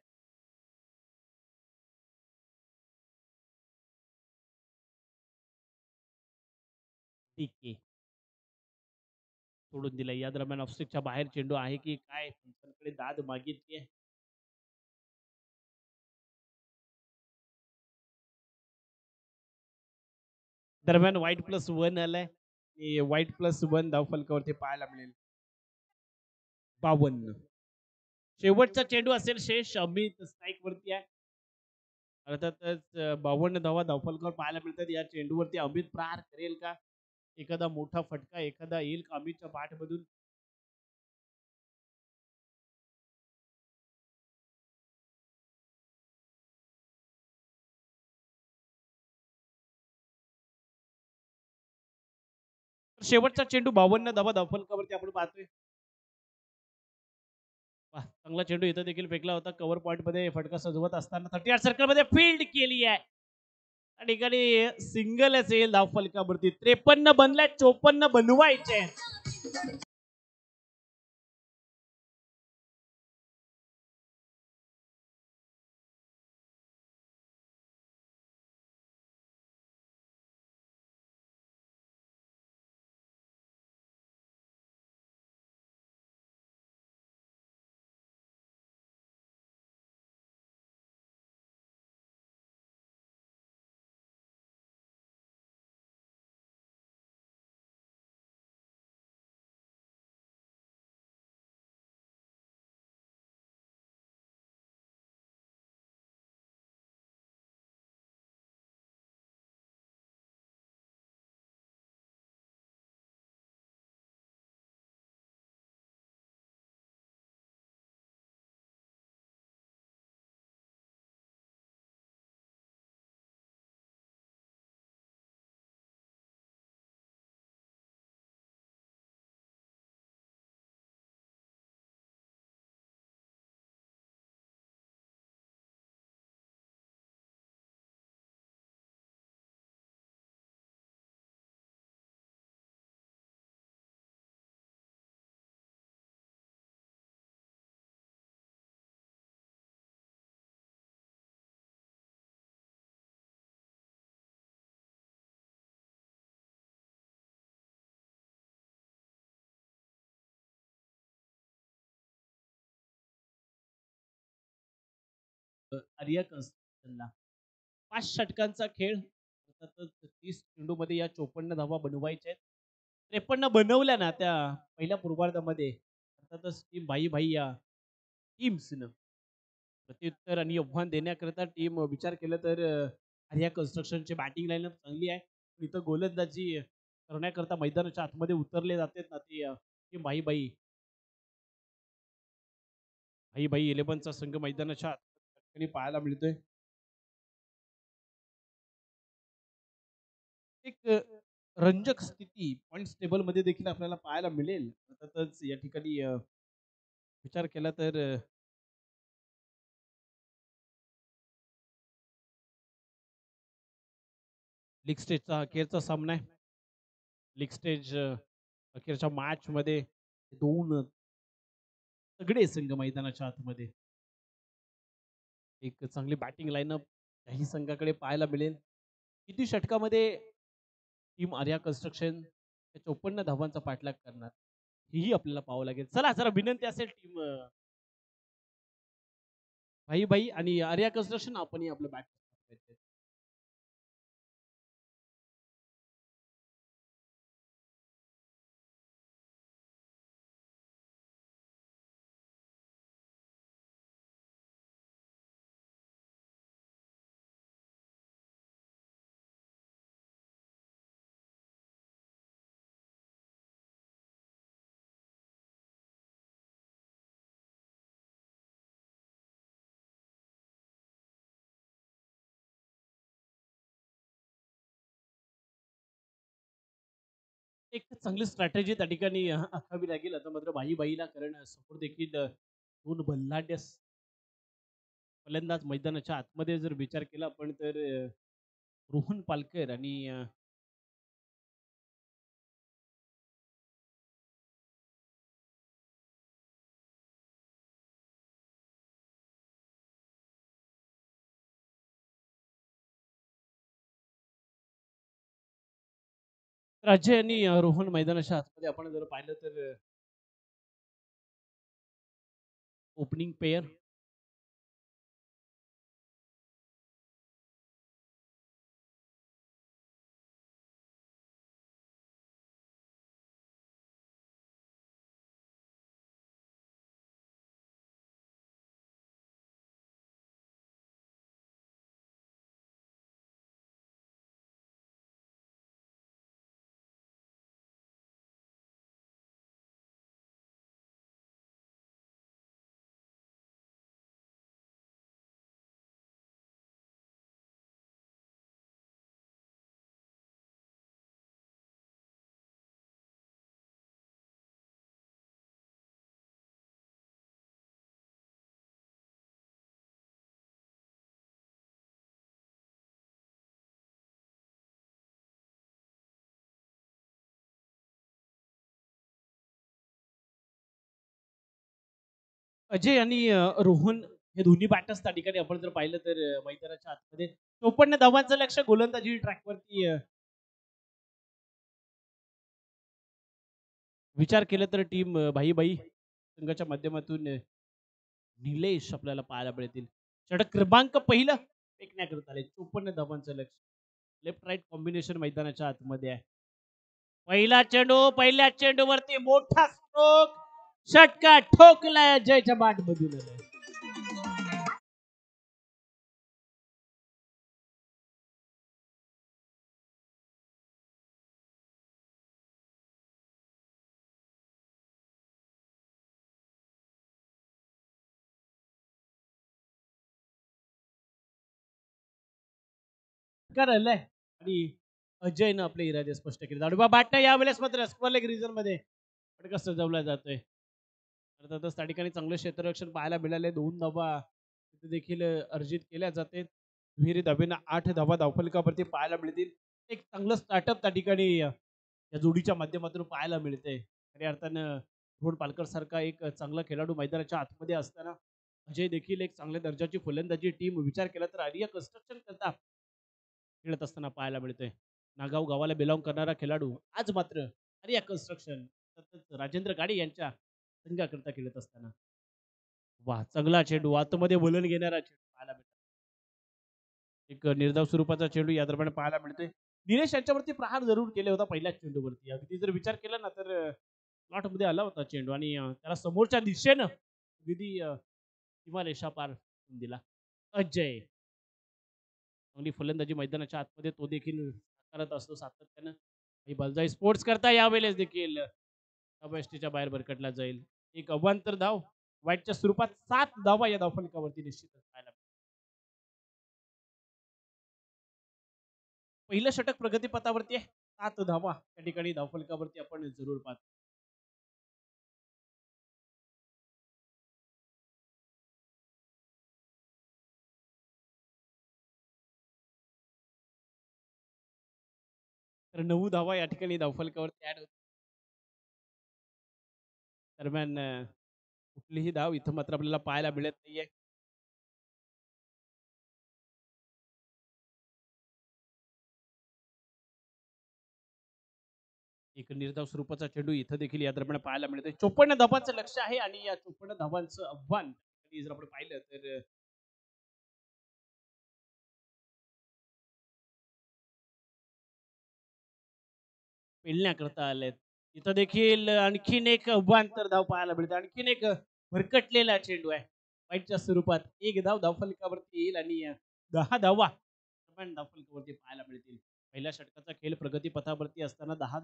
डीके सोडून दिलाय. या दरम्यान ऑफस्टिकच्या बाहेर चेंडू आहे की काय पंचांकडे दाद मागितली. दरम्यान व्हाईट+1 आलाय. व्हाईट+1 धावफलकावरती पाहायला मिळेल. 52. शेवटचा चेंडू असेल शेष. अमित स्ट्राईक वरती आहे. अर्थातच 52 धावा धावफलकावर पाहायला मिळतात. या चेंडूवरती अमित प्रहार करेल का? एखादा मोठा फटका एखादा येईल का अमितच्या बॅटमधून? शेवटचा चेंडू 52 धावा धावफलकावरती आपण पाहतोय. वाह चांगला चेंडू इथं देखील फेकला होता. कव्हर पॉईंट मध्ये फटका सजवत असताना 38 सर्कल मध्ये फील्ड केली आहे. त्या ठिकाणी सिंगलच येईल धावफलकावरती. 53 बनलाय, 54 बनवायचे. आर्या कन्स्ट्रक्शनला 5 षटकांचा खेळ. अर्थातच 30 चेंडू मध्ये या 54 धावा बनवायच्या आहेत. 53 बनवल्या ना त्या पहिल्या पूर्वार्धामध्ये. अर्थातच टीम भाई भाई या टीम्सनं प्रत्युत्तर आणि आव्हान देण्याकरता टीम विचार केला तर आर्या कन्स्ट्रक्शनची बॅटिंग लाईनअप चांगली आहे. इथं गोलंदाजी करण्याकरता मैदानाच्या आतमध्ये उतरले जातात ना ते टीम भाई भाई भाई भाई 11चा संघ मैदानाच्या ठिकाणी पाहायला मिळतोय. एक रंजक स्थिती पॉइंट्स टेबल मध्ये देखील आपल्याला पाहायला मिळेल. अर्थातच या ठिकाणी विचार केला तर लीग स्टेजचा अखेरचा सामना आहे. लीग स्टेज अखेरच्या मॅच मध्ये दोन सगळे संघ मैदानाच्या आतमध्ये. एक चांगली बॅटिंग लाईनअप काही संघाकडे पाहायला मिळेल. किती षटकामध्ये टीम आर्या कन्स्ट्रक्शन 54 धावांचा पाठलाग करणार हेही आपल्याला पाहावं लागेल. चला जरा विनंती असेल टीम भाई भाई आणि आर्या कन्स्ट्रक्शन आपणही आपलं बॅट एक चांगली स्ट्रॅटेजी त्या ठिकाणी आखावी लागेल. आता मात्र भाई भाईला कारण समोर देखील दोन बल्लाढ्य फलंदाज मैदानाच्या आतमध्ये जर विचार केला आपण तर रोहन पालकर आणि अजय आणि रोहन मैदानाच्या आतमध्ये आपण जर पाहिलं तर ओपनिंग पेयर अजय आणि रोहन हे दोन्ही बॅटर्स त्या ठिकाणी आपण जर पाहिलं तर मैदानाच्या आतमध्ये 54 धावांचं लक्ष गोलंदाजी ट्रॅकवरती विचार केला तर टीम भाई भाई संघाच्या माध्यमातून निलेश आपल्याला पाहायला मिळतील. षटक क्रमांक पहिलं फेकण्याकरता आले. 54 धावांचं लक्ष लेफ्ट राईट कॉम्बिनेशन मैदानाच्या आतमध्ये आहे. पहिला चेंडू पहिल्या चेंडूवरती मोठा स्ट्रोक षटका ठोकलाय अजयच्या बाट मधून आलंय आणि अजयनं आपले इरादे स्पष्ट केले. दाडूबा बाट यावेळेस मात्र स्क्वेअर लेग रिजन मध्ये फटका सजवला जातोय. अर्थातच त्या ठिकाणी चांगलं क्षेत्ररक्षण पाहायला मिळाले. 2 धावा तिथे देखील अर्जित केल्या जाते. दुहेरी धावेनं 8 धावा धावफलकावरती पाहायला मिळतील. एक चांगलं स्टार्टअप त्या ठिकाणी या जोडीच्या माध्यमातून पाहायला मिळते. खऱ्या अर्थानं रोहन पालकर सारखा एक चांगला खेळाडू मैदानाच्या आतमध्ये असताना अजय देखील एक चांगल्या दर्जाची फलंदाजी टीम विचार केला तर आर्या कन्स्ट्रक्शन करता खेळत असताना पाहायला मिळतोय. नागाव गावाला बिलॉंग करणारा खेळाडू आज मात्र आर्या कन्स्ट्रक्शन तसंच राजेंद्र गाडे यांच्या संघाकरता खेळत असताना वा चांगला चेंडू आतमध्ये वलन घेणारा चेंडू पाहायला मिळतो. एक निर्धाव स्वरूपाचा चेंडू या दरम्यान पाहायला मिळतोय. निलेश यांच्यावरती प्रहार जरूर केले होता पहिल्याच चेंडूवरती. अगदी जर विचार केला ना तर स्लॉट मध्ये आला होता चेंडू आणि त्याला समोरच्या दिशेनं अगदी सीमारेषा पार दिला. अजय चांगली फलंदाजी मैदानाच्या आतमध्ये तो देखील करत असतो सातत्यानं. आणि बलजाई स्पोर्ट्स करता यावेळेस देखील कबष्टीच्या बाहेर भरकटला जाईल. एक अवांतर धाव वाईटच्या स्वरूपात 7 धावा या धावफलकावरती निश्चितच पाहायला मिळतील. पहिलं षटक प्रगतीपथावरती आहे. 7 धावा त्या ठिकाणी धावफलकावरती आपण जरूर पाहतो. तर 9 धावा या ठिकाणी धावफलकावरती ऍड होतात. दरम्यान कुठलीही धाव इथं मात्र आपल्याला पाहायला मिळत नाहीये. एक निर्धाव स्वरूपाचा चेंडू इथं देखील या दरम्यान पाहायला मिळतोय. 54 धावांचं लक्ष आहे आणि या 54 धावांचं आव्हान जर आपण पाहिलं तर पेलण्याकरता आलेत. इथं देखील आणखीन एक अवांतर धाव पाहायला मिळते. आणखीन एक भरकटलेला चेंडू आहे. वाईटच्या स्वरूपात एक धाव धावफलकावरती येईल आणि 10 धावा दरम्यान धावफलकावरती पाहायला मिळतील. पहिल्या षटकाचा खेळ प्रगती पथावरती असताना 10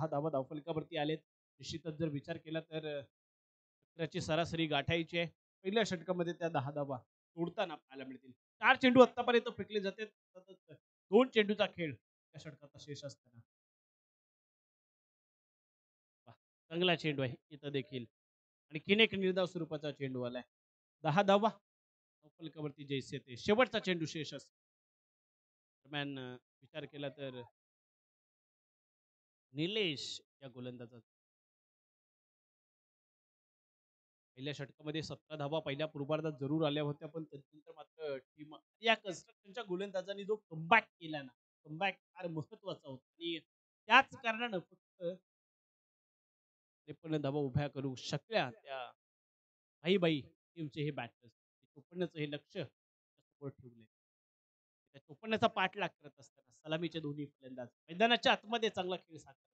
धावा धावफलकावरती आलेत. निश्चितच जर विचार केला तर चक्राची सरासरी गाठायची आहे. पहिल्या षटकामध्ये त्या 10 धावा तोडताना पाहायला मिळतील. 4 चेंडू आतापर्यंत फेकले जाते. सतत 2 चेंडूचा खेळ त्या षटकाचा शेष असताना चांगला चेंडू आहे इथं देखील. आणखीन एक निर्धाव स्वरूपाचा चेंडू आलाय. 10 धावा फलकावरती जैसे ते शेवटचा चेंडू शेष असतो. दरम्यान विचार केला तर निलेश या गोलंदाजा पहिल्या षटकामध्ये 17 धावा पहिल्या पूर्वार्धात जरूर आल्या होत्या, पण त्यानंतर मात्र टीम या कन्स्ट्रक्शनच्या गोलंदाजांनी जो कमबॅक केला ना, कमबॅक फार महत्वाचा होता आणि त्याच कारणानं फक्त 53 धावा उभ्या करू शकल्या त्या भाई टीमचे हे बॅटर्स. 54चं हे लक्ष समोर ठेवले. त्या 54चा पाठलाग करत असताना सलामीचे दोन्ही फलंदाज मैदानाच्या आतमध्ये चांगला खेळ साकारला.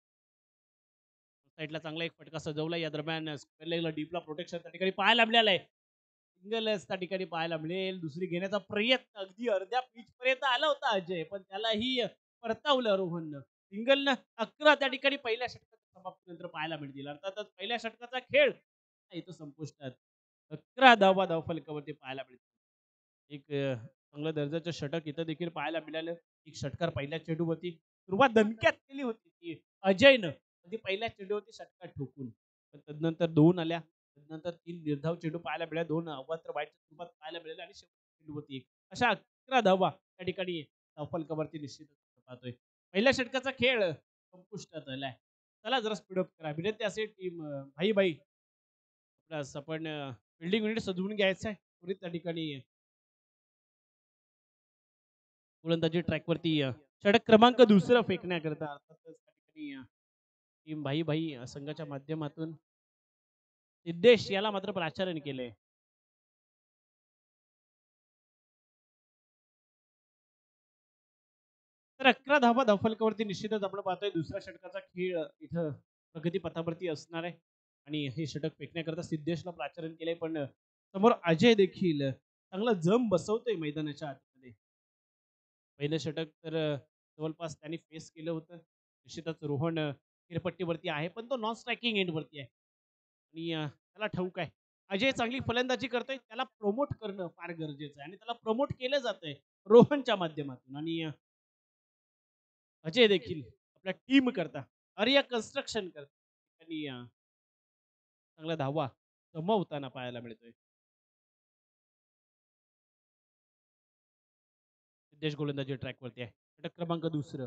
साईडला चांगला एक फटका सजवला. या दरम्यान स्क्वेअर डीपला प्रोटेक्शन त्या ठिकाणी पाहायला मिळालंय. सिंगलच त्या ठिकाणी पाहायला मिळेल. दुसरी घेण्याचा प्रयत्न अगदी अर्ध्या पिच पर्यंत आला होता अजय, पण त्यालाही परतावलं रोहननं. सिंगलनं 11 त्या ठिकाणी पहिल्या षटकाच्या समाप्तीनंतर पाहायला मिळतील. अर्थातच पहिल्या षटकाचा खेळ इथं संपुष्टात. 11 धावा धावफलकावरती पाहायला मिळतील. एक चांगल्या दर्जाचं षटक इथं देखील पाहायला मिळालं. एक षटकार पहिल्या चेंडूवरती सुरुवात दणक्यात केली होती की अजयनं म्हणजे पहिल्या चेंडूवरती षटकार ठोकून, पण तदनंतर 2 आल्या. त्यानंतर 3 निर्धाव चेंडू पाहायला मिळाले. 2 अवांतर वाईटच्या स्वरूपात पाहायला मिळाले आणि शेवटच्या चेंडूवरती एक. अशा 11 धावा त्या ठिकाणी धावफलकावरती निश्चितच पाहतोय. पहिल्या षटकाचा खेळ संपुष्टात आलाय. चला जरा स्पीडअप करा. विनंती असेल टीम भाई प्लस आपण फिल्डिंग युनिट सजवून घ्यायचं आहे. त्वरित त्या ठिकाणी गोलंदाजी ट्रॅकवरती षटक क्रमांक 2 फेकण्याकरता अर्थातच त्या ठिकाणी टीम भाई संघाच्या माध्यमातून सिद्धेश याला मात्र प्राचारण केलंय. तर 11 धावा धावफलकावरती निश्चितच आपण पाहतोय. दुसऱ्या षटकाचा खेळ इथं प्रगती पथावरती असणार आहे आणि हे षटक फेकण्याकरता सिद्धेशला प्राचारण केलंय, पण समोर अजय देखील चांगला जम बसवतोय मैदानाच्या आतमध्ये. पहिलं षटक तर जवळपास त्यांनी फेस केलं होतं. निश्चितच रोहन किरपट्टीवरती आहे, पण तो नॉन स्ट्रायकिंग एंडवरती आहे आणि त्याला ठाऊक आहे अजय चांगली फलंदाजी करतोय, त्याला प्रमोट करणं फार गरजेचं आहे आणि त्याला प्रमोट केलं जातंय रोहनच्या माध्यमातून आणि अजय देखील आपल्या टीम करता आर्या कन्स्ट्रक्शन करता त्यांनी चांगला धावा जमवताना पाहायला मिळतोय. सिद्धेश गोलंदाजी ट्रॅकवरती आहे. षटक क्रमांक 2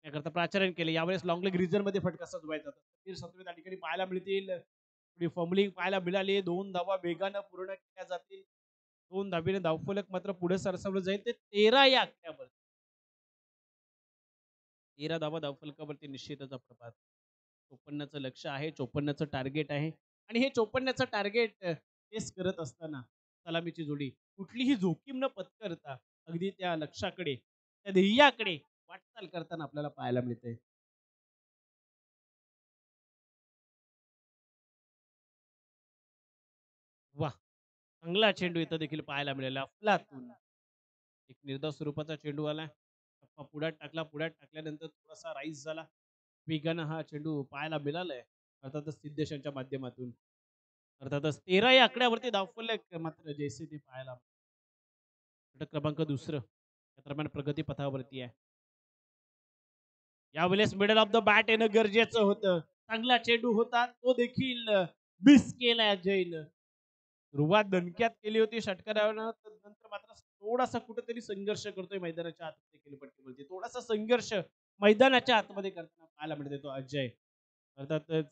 याकरता प्राचारण केले. यावेळेस लॉंग लेग रिजन मध्ये फटका सजवायचा. तीर सत्वे त्या ठिकाणी पाहायला मिळतील. थोडी फंबलिंग पाहायला मिळाली. 2 धावा वेगानं पूर्ण केल्या जातील. 2 धाबीने धावफलक मात्र पुढे सरसवलं जाईल. ते 13 या आकड्यावर 13 धावा धावफलकावरती निश्चितच आपण पाहतो. 54चं लक्ष आहे. 54चं टार्गेट आहे आणि हे 54चं टार्गेट फेस करत असताना सलामीची जोडी कुठलीही जोखीम न पत्करता अगदी त्या लक्ष्याकडे त्या ध्येयाकडे वाटचाल करताना आपल्याला पाहायला मिळते. वाह! चांगला चेंडू इथं देखील पाहायला मिळाला. अफलातून एक निर्धाव स्वरूपाचा चेंडू आला. टप्पा पुढ्यात टाकला. पुढ्यात टाकल्यानंतर थोडासा राईज झाला. वेगानं हा चेंडू पाहायला मिळालाय. अर्थातच सिद्धेशांच्या माध्यमातून. अर्थातच 13 या आकड्यावरती धावफलक मात्र जैसे ते पाहायला. षटक क्रमांक दुसरं या दरम्यान प्रगती पथावरती आहे. यावेळेस मिडल ऑफ द बॅट येणं गरजेचं होतं. चांगला चेंडू होता तो देखील मिस केला अजयनं. सुरुवात दणक्यात केली होती षटकारानं नंतर मात्र थोडासा कुठेतरी संघर्ष करतोय मैदानाच्या आतमध्ये खेळपट्टीवरती. थोडासा संघर्ष मैदानाच्या आतमध्ये करताना पाहायला मिळते तो अजय. अर्थातच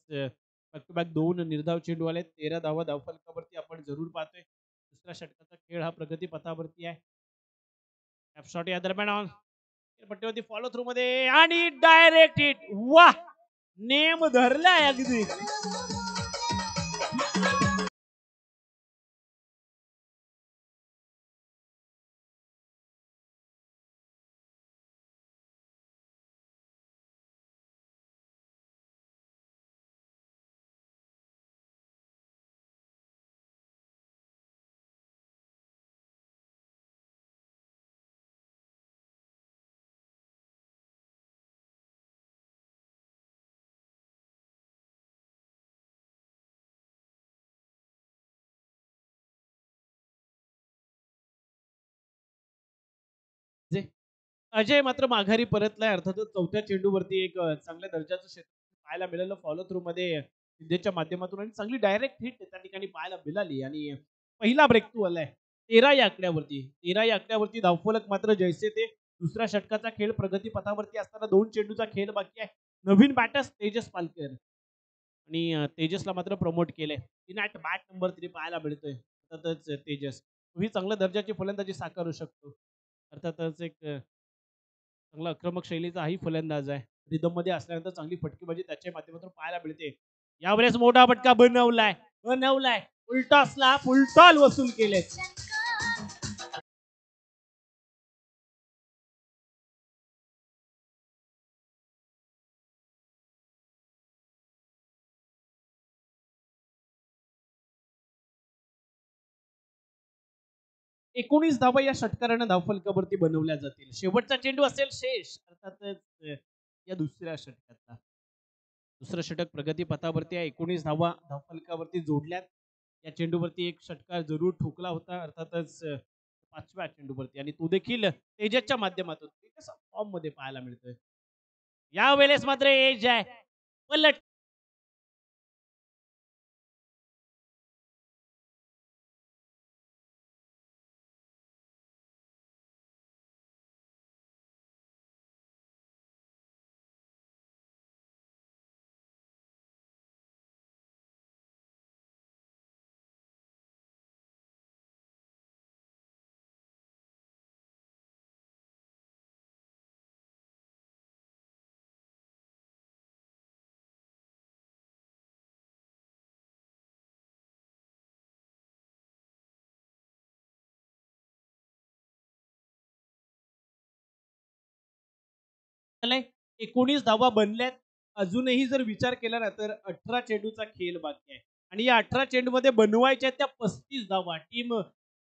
बॅक टू बॅक 2 निर्धाव चेंडू आले. 13 धावा धावफलकावरती आपण जरूर पाहतोय. दुसऱ्या षटकाचा खेळ हा प्रगती पथावरती आहे. शॉट या दरम्यान पट्टीवरती फॉलो थ्रू मध्ये आणि डायरेक्ट हिट. वाह! नेम धरलाय अगदी. 'अजय मात्र माघारी परतलाय. अर्थातच चौथ्या चेंडूवरती एक चांगल्या दर्जाचं क्षेत्र पाहायला मिळालं फॉलो थ्रू मध्ये सिद्धेच्या माध्यमातून आणि चांगली डायरेक्ट हिट त्या ठिकाणी पाहायला मिळाली आणि पहिला ब्रेक थ्रू आलाय 13 या आकड्यावरती. 13 या आकड्यावरती धावफलक मात्र जैसे ते. दुसऱ्या षटकाचा खेळ प्रगती पथावरती असताना 2 चेंडूचा खेळ बाकी आहे. नवीन बॅटर्स तेजस पालकर आणि तेजसला मात्र प्रमोट केलंय. इन ॲट बॅट नंबर 3 पाहायला मिळतोय. अर्थातच तेजस ही चांगल्या दर्जाची फलंदाजी साकारू शकतो. अर्थातच एक चांगला आक्रमक शैलीचा हाही फलंदाज आहे. रिदम मध्ये असल्यानंतर चांगली फटकेबाजी त्याच्या माध्यमातून पाहायला मिळते. यावेळेस मोठा फटका बनवलाय. उलटॉसला फुलटॉल वसूल केले. 19 धावा या षटकारानं धावफलकावरती बनवल्या जातील. शेवटचा चेंडू असेल शेष. अर्थातच या दुसऱ्या षटकाचा. दुसरं षटक प्रगती पथावरती आहे. 19 धावा धावफलकावरती जोडल्यात. या चेंडूवरती एक षटकार जरूर ठोकला होता. अर्थातच 5व्या चेंडूवरती आणि तो देखील तेजसच्या माध्यमातून कसा फॉर्म मध्ये पाहायला मिळतोय. यावेळेस मात्र एज आहे. पलट 19 धावा बनल्यात. अजूनही जर विचार केला ना तर 18 चेंडूचा खेळ बाकी आहे आणि या 18 चेंडूमध्ये बनवायच्या त्या 35 धावा टीम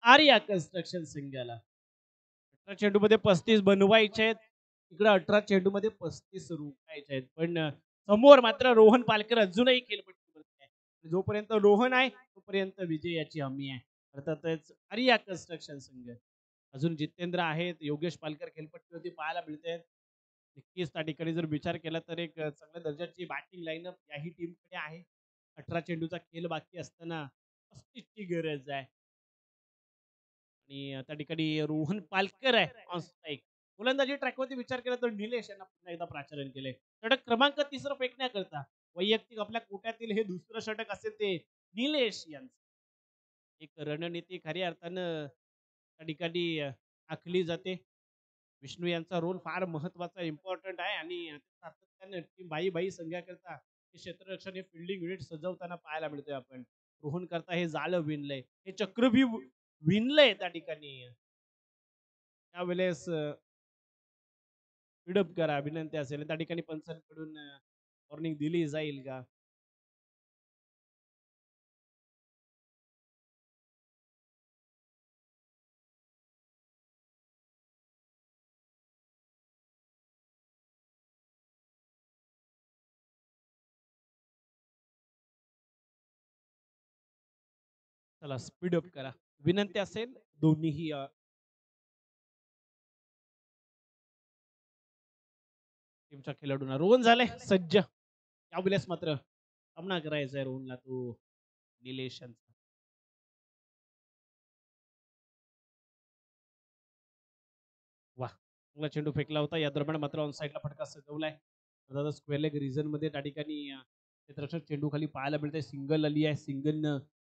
आर्या कन्स्ट्रक्शन संघाला. 18 चेंडूमध्ये 35 बनवायचे आहेत. इकडे 18 चेंडूमध्ये 35 रुपायचे आहेत. पण समोर मात्र रोहन पालकर अजूनही खेळपट्टीवरती आहे. जोपर्यंत रोहन आहे तोपर्यंत विजयाची हमी आहे. अर्थातच आर्या कन्स्ट्रक्शन संघ. अजून जितेंद्र आहेत, योगेश पालकर खेळपट्टीवरती पाहायला मिळते. नक्कीच त्या ठिकाणी जर विचार केला तर एक चांगल्या दर्जाची बॅटिंग लाईनअप याही टीमकडे आहे. 18 चेंडूचा खेळ बाकी असताना 35 ची गरज आहे आणि त्या ठिकाणी रोहन पालकर आहे ऑन स्ट्राईक. गोलंदाजी ट्रॅकवरती विचार केला तर निलेश यांना पुन्हा एकदा प्राचारण केले. षटक क्रमांक 3 फेकण्याकरता वैयक्तिक आपल्या कोट्यातील हे दुसरं षटक असेल ते निलेश यांचं. एक रणनीती खऱ्या अर्थानं त्या ठिकाणी आखली जाते. विष्णू यांचा रोल फार महत्वाचा इम्पॉर्टंट आहे आणि सातत्याने टीम बाई बाई संघाकरता हे क्षेत्ररक्षण हे फिल्डिंग युनिट सजवताना पाहायला मिळतोय आपण. रोहन करता हे जाळं विणलंय, हे चक्र भी विणलंय त्या ठिकाणी. त्यावेळेस स्पीडअप करा विनंती असेल त्या ठिकाणी पंचांकडून वॉर्निंग दिली जाईल का? चला स्पीडअप करा. विनंती असेल दोन्हीही टीमच्या खेळाडूंना. रोहन झाले सज्ज. यावेळेस मात्र सामना करायचा आहे रोहनला तो निलेश यांचा. वा, चांगला चेंडू फेकला होता. या दरम्यान मात्र ऑन साईडला फटका सजवलाय. स्क्वेअर लेग रिझन मध्ये त्या ठिकाणी क्षेत्ररक्षक चेंडू खाली पाहायला मिळते. सिंगल आली आहे. सिंगल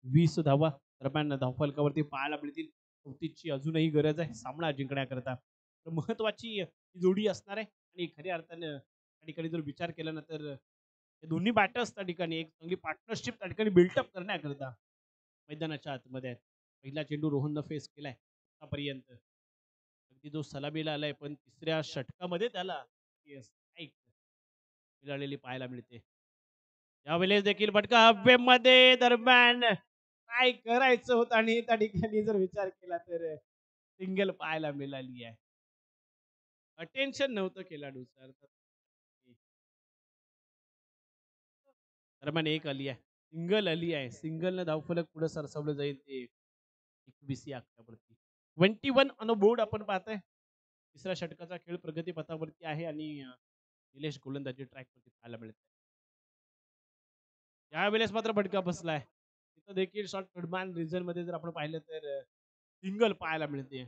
20 धावा दरम्यान धावफलकावरती पाहायला मिळतील. 34ची अजूनही गरज आहे सामना जिंकण्याकरता. तर महत्वाची ही जोडी असणार आहे आणि खऱ्या अर्थानं त्या ठिकाणी जर विचार केला ना तर हे दोन्ही बॅटर्स त्या ठिकाणी एक चांगली पार्टनरशिप त्या ठिकाणी बिल्टअप करण्याकरता मैदानाच्या आतमध्ये आहेत. पहिला चेंडू रोहननं फेस केलाय आतापर्यंत. अगदी जो सलामीला आलाय पण तिसऱ्या षटकामध्ये त्याला स्ट्राईक मिळालेली पाहायला मिळते. यावेळेस देखील फटका हवेमध्ये दरम्यान काय करायचं होतं आणि त्या ठिकाणी जर विचार केला तर सिंगल पाहायला मिळाली आहे. अटेन्शन नव्हतं खेळाडूचं. दरम्यान एक आली आहे. सिंगल आली आहे. सिंगलनं धावफलक पुढे सरसवलं जाईल ते 21 आकड्यावरती. 21 ऑन बोर्ड आपण पाहतोय. तिसऱ्या षटकाचा खेळ प्रगती पथावरती आहे आणि निलेश गोलंदाजी ट्रॅकवरती पाहायला मिळत आहे. यावेळेस मात्र फटका बसलाय. तिथं देखील शॉर्ट कडमान रिझन मध्ये जर आपण पाहिलं तर सिंगल पाहायला मिळते.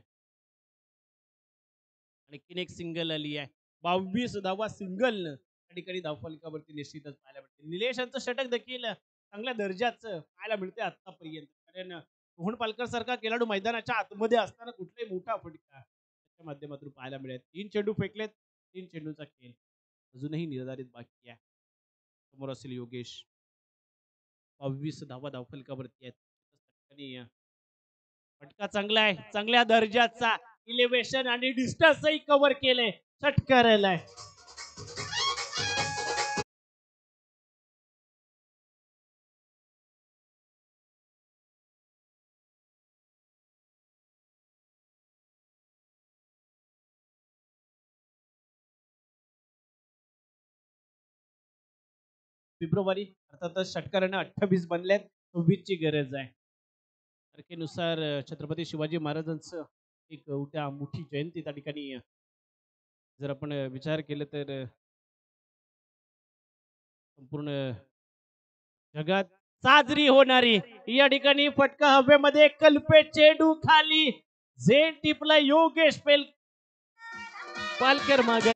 आणखीन एक सिंगल आली आहे. 22 धावा सिंगल त्या ठिकाणी धावफलकावरती निश्चितच पाहायला मिळते. निलेश यांचं षटक देखील चांगल्या दर्जाचं पाहायला मिळते आतापर्यंत. कारण रोहन पालकर सारखा खेळाडू मैदानाच्या आतमध्ये असताना कुठलाही मोठा फटका त्याच्या माध्यमातून पाहायला मिळेल. 3 चेंडू फेकलेत. 3 चेंडूचा खेळ अजूनही निर्धारित बाकी आहे. समोर असेल योगेश. 22 धावा धावफलकावरती आहेत. आणि फटका चांगला आहे. चांगल्या दर्जाचा इलेव्हेशन आणि डिस्टन्सही कव्हर केले. षटकाराला आहे. फेब्रुवारी अर्थातच षटकारानं 28 बनल्यात. 26 ची गरज आहे. तारखेनुसार छत्रपती शिवाजी महाराजांचं एक उद्या मोठी जयंती त्या ठिकाणी जर आपण विचार केलं तर संपूर्ण जगात साजरी होणारी या ठिकाणी फटका हवेमध्ये कल्पे चेंडू खाली झेल टिपला योगेश पालकर मागे.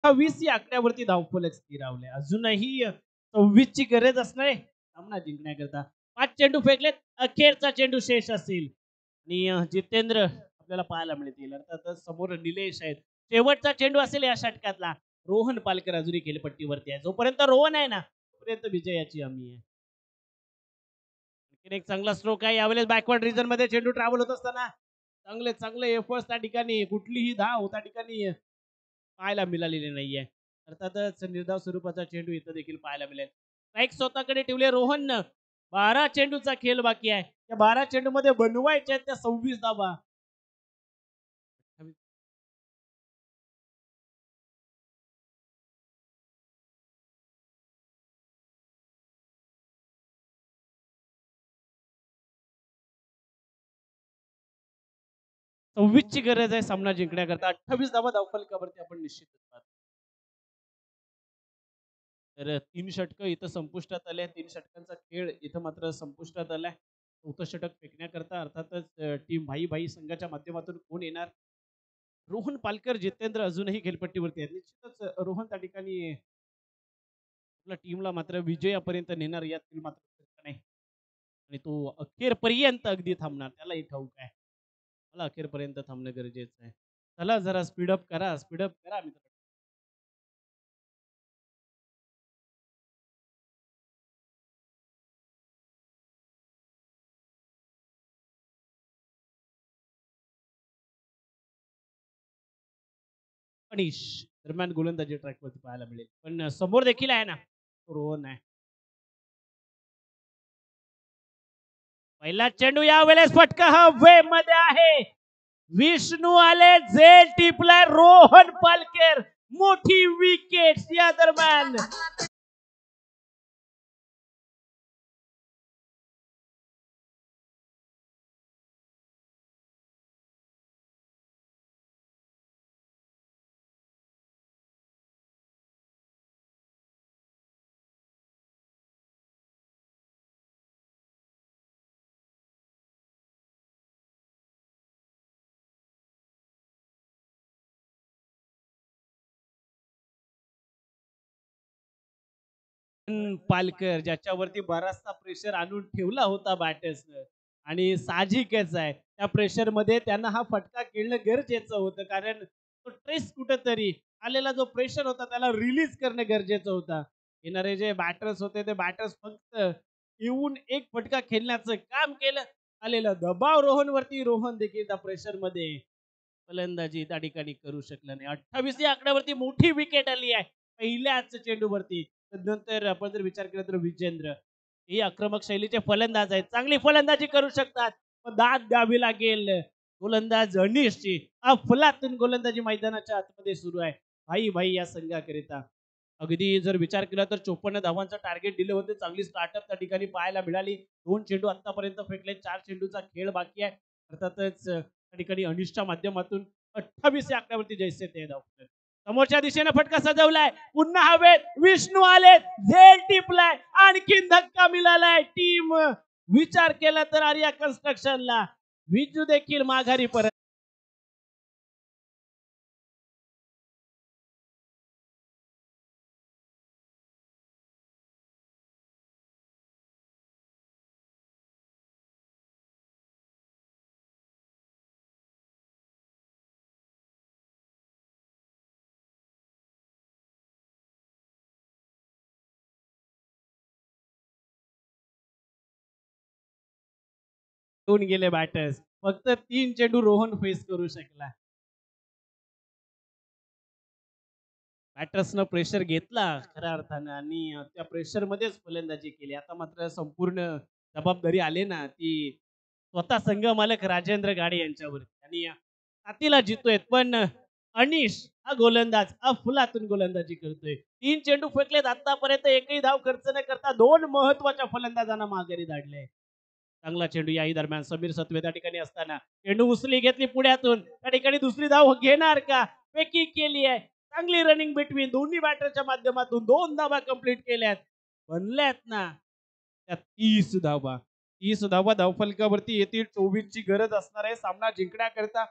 वीस या आकड्यावरती धावफलक स्थिरावले. अजूनही 26 ची गरज असणार आहे सामना जिंकण्याकरता. 5 चेंडू फेकलेत. अखेरचा चेंडू शेष असेल आणि जितेंद्र आपल्याला पाहायला मिळतील. अर्थातच समोर निलेश आहेत. शेवटचा चेंडू असेल या षटकातला. रोहन पालकर अजूनही खेळपट्टीवरती आहे. जोपर्यंत रोहन आहे ना तोपर्यंत विजयाची हमी आहे. आणखीन एक चांगला स्ट्रोक आहे. यावेळेस बॅकवर्ड रिजन मध्ये चेंडू ट्रॅव्हल होत असताना चांगले चांगले एफर्ट्स त्या ठिकाणी कुठलीही धाव त्या ठिकाणी पाहायला मिळालेली नाहीये. अर्थातच निर्धाव स्वरूपाचा चेंडू इथं देखील पाहायला मिळेल. स्ट्राईक स्वतःकडे ठेवले रोहन. 12 चेंडूचा खेळ बाकी आहे. त्या 12 चेंडू मध्ये बनवायच्या आहेत त्या 26 धावा. 26 ची गरज आहे सामना जिंकण्याकरता. 28 धावा धावफलकावरती आपण निश्चितच पाहतो. तर 3 षटक इथं संपुष्टात आले. 3 षटकांचा खेळ इथं मात्र संपुष्टात आलाय. 4थं षटक फेकण्याकरता अर्थातच टीम भाई भाई संघाच्या माध्यमातून कोण येणार. रोहन पालकर जितेंद्र अजूनही खेळपट्टीवरती आहेत. निश्चितच रोहन त्या ठिकाणी आपल्या टीमला मात्र विजयापर्यंत नेणार यात मात्र आणि तो अखेरपर्यंत अगदी थांबणार, त्यालाही ठाऊक आहे मला अखेरपर्यंत थांबणं गरजेचं आहे. चला जरा स्पीडअप करा, स्पीडअप करा मित्र. अनिश दरम्यान गोलंदाजी ट्रॅकवरती पाहायला मिळेल, पण समोर देखील आहे ना तो रोहन आहे. पहिला चेंडू यावेळेस फटका हवे मध्ये आहे. विष्णू आले, झेल टिपलाय, रोहन पालकर मोठी विकेट या दरम्यान. पालकर ज्याच्यावरती बराचसा प्रेशर आणून ठेवला होता बॅटर्सनं, आणि साहजिकच आहे त्या प्रेशर मध्ये त्यांना हा फटका खेळणं गरजेचं होतं, कारण तो ट्रेस कुठेतरी आलेला जो प्रेशर होता त्याला रिलीज करणं गरजेचं होतं. येणारे जे बॅटर्स होते ते बॅटर्स फक्त येऊन एक फटका खेळण्याचं काम केलं. आलेला दबाव रोहनवरती, रोहन देखील त्या प्रेशर मध्ये फलंदाजी त्या ठिकाणी करू शकला नाही. 28 या आकड्यावरती मोठी विकेट आली आहे पहिल्याच चेंडूवरती. नंतर आपण जर विचार केला तर विजेंद्र ही आक्रमक शैलीचे फलंदाज आहेत, चांगली फलंदाजी करू शकतात, पण दाद द्यावी लागेल. गोलंदाज अनिशची अफलातून गोलंदाजी मैदानाच्या आतमध्ये सुरू आहे भाई भाई या संघाकरिता. अगदी जर विचार केला तर 54 धावांचं टार्गेट दिलं होतं, चांगली स्टार्टअप त्या ठिकाणी पाहायला मिळाली. 2 चेंडू आतापर्यंत फेकले, 4 चेंडूचा खेळ बाकी आहे. अर्थातच त्या ठिकाणी अनिशच्या माध्यमातून 28 या आकड्यावरती जैसे ते धाव. समोरच्या दिशेने फटका सजवलाय, पुन्हा हवेत विष्णू आले, झेल टिपलाय, आणखीन धक्का मिळालाय. टीम विचार केला तर आर्या कन्स्ट्रक्शनला विजू देखील माघारी परत. होऊन गेले बॅटर्स, फक्त 3 चेंडू रोहन फेस करू शकला. बॅटर्सनं प्रेशर घेतला खऱ्या अर्थानं, आणि त्या प्रेशर मध्येच फलंदाजी केली. आता मात्र संपूर्ण जबाबदारी आली ना ती स्वतः संघ मालक राजेंद्र गाडे यांच्यावरती, आणि हातीला जितोय. पण अनिश हा गोलंदाज अफलातून गोलंदाजी करतोय. 3 चेंडू फेकलेत आतापर्यंत, एकही धाव खर्च न करता 2 महत्वाच्या फलंदाजांना माघारी धाडले. चांगला चेंडू याही दरम्यान समीर सत्वे त्या ठिकाणी असताना चेंडू उचली घेतली पुढ्यातून, त्या ठिकाणी दुसरी धाव घेणार का, फेकी केली आहे. चांगली रनिंग बिटवीन दोन्ही बॅटरच्या माध्यमातून 2 धावा कंप्लीट केल्यात, बनल्यात ना त्या 30 धावा. 30 धावा धावफलकावरती येतील. 24 ची गरज असणार आहे सामना जिंकण्याकरता.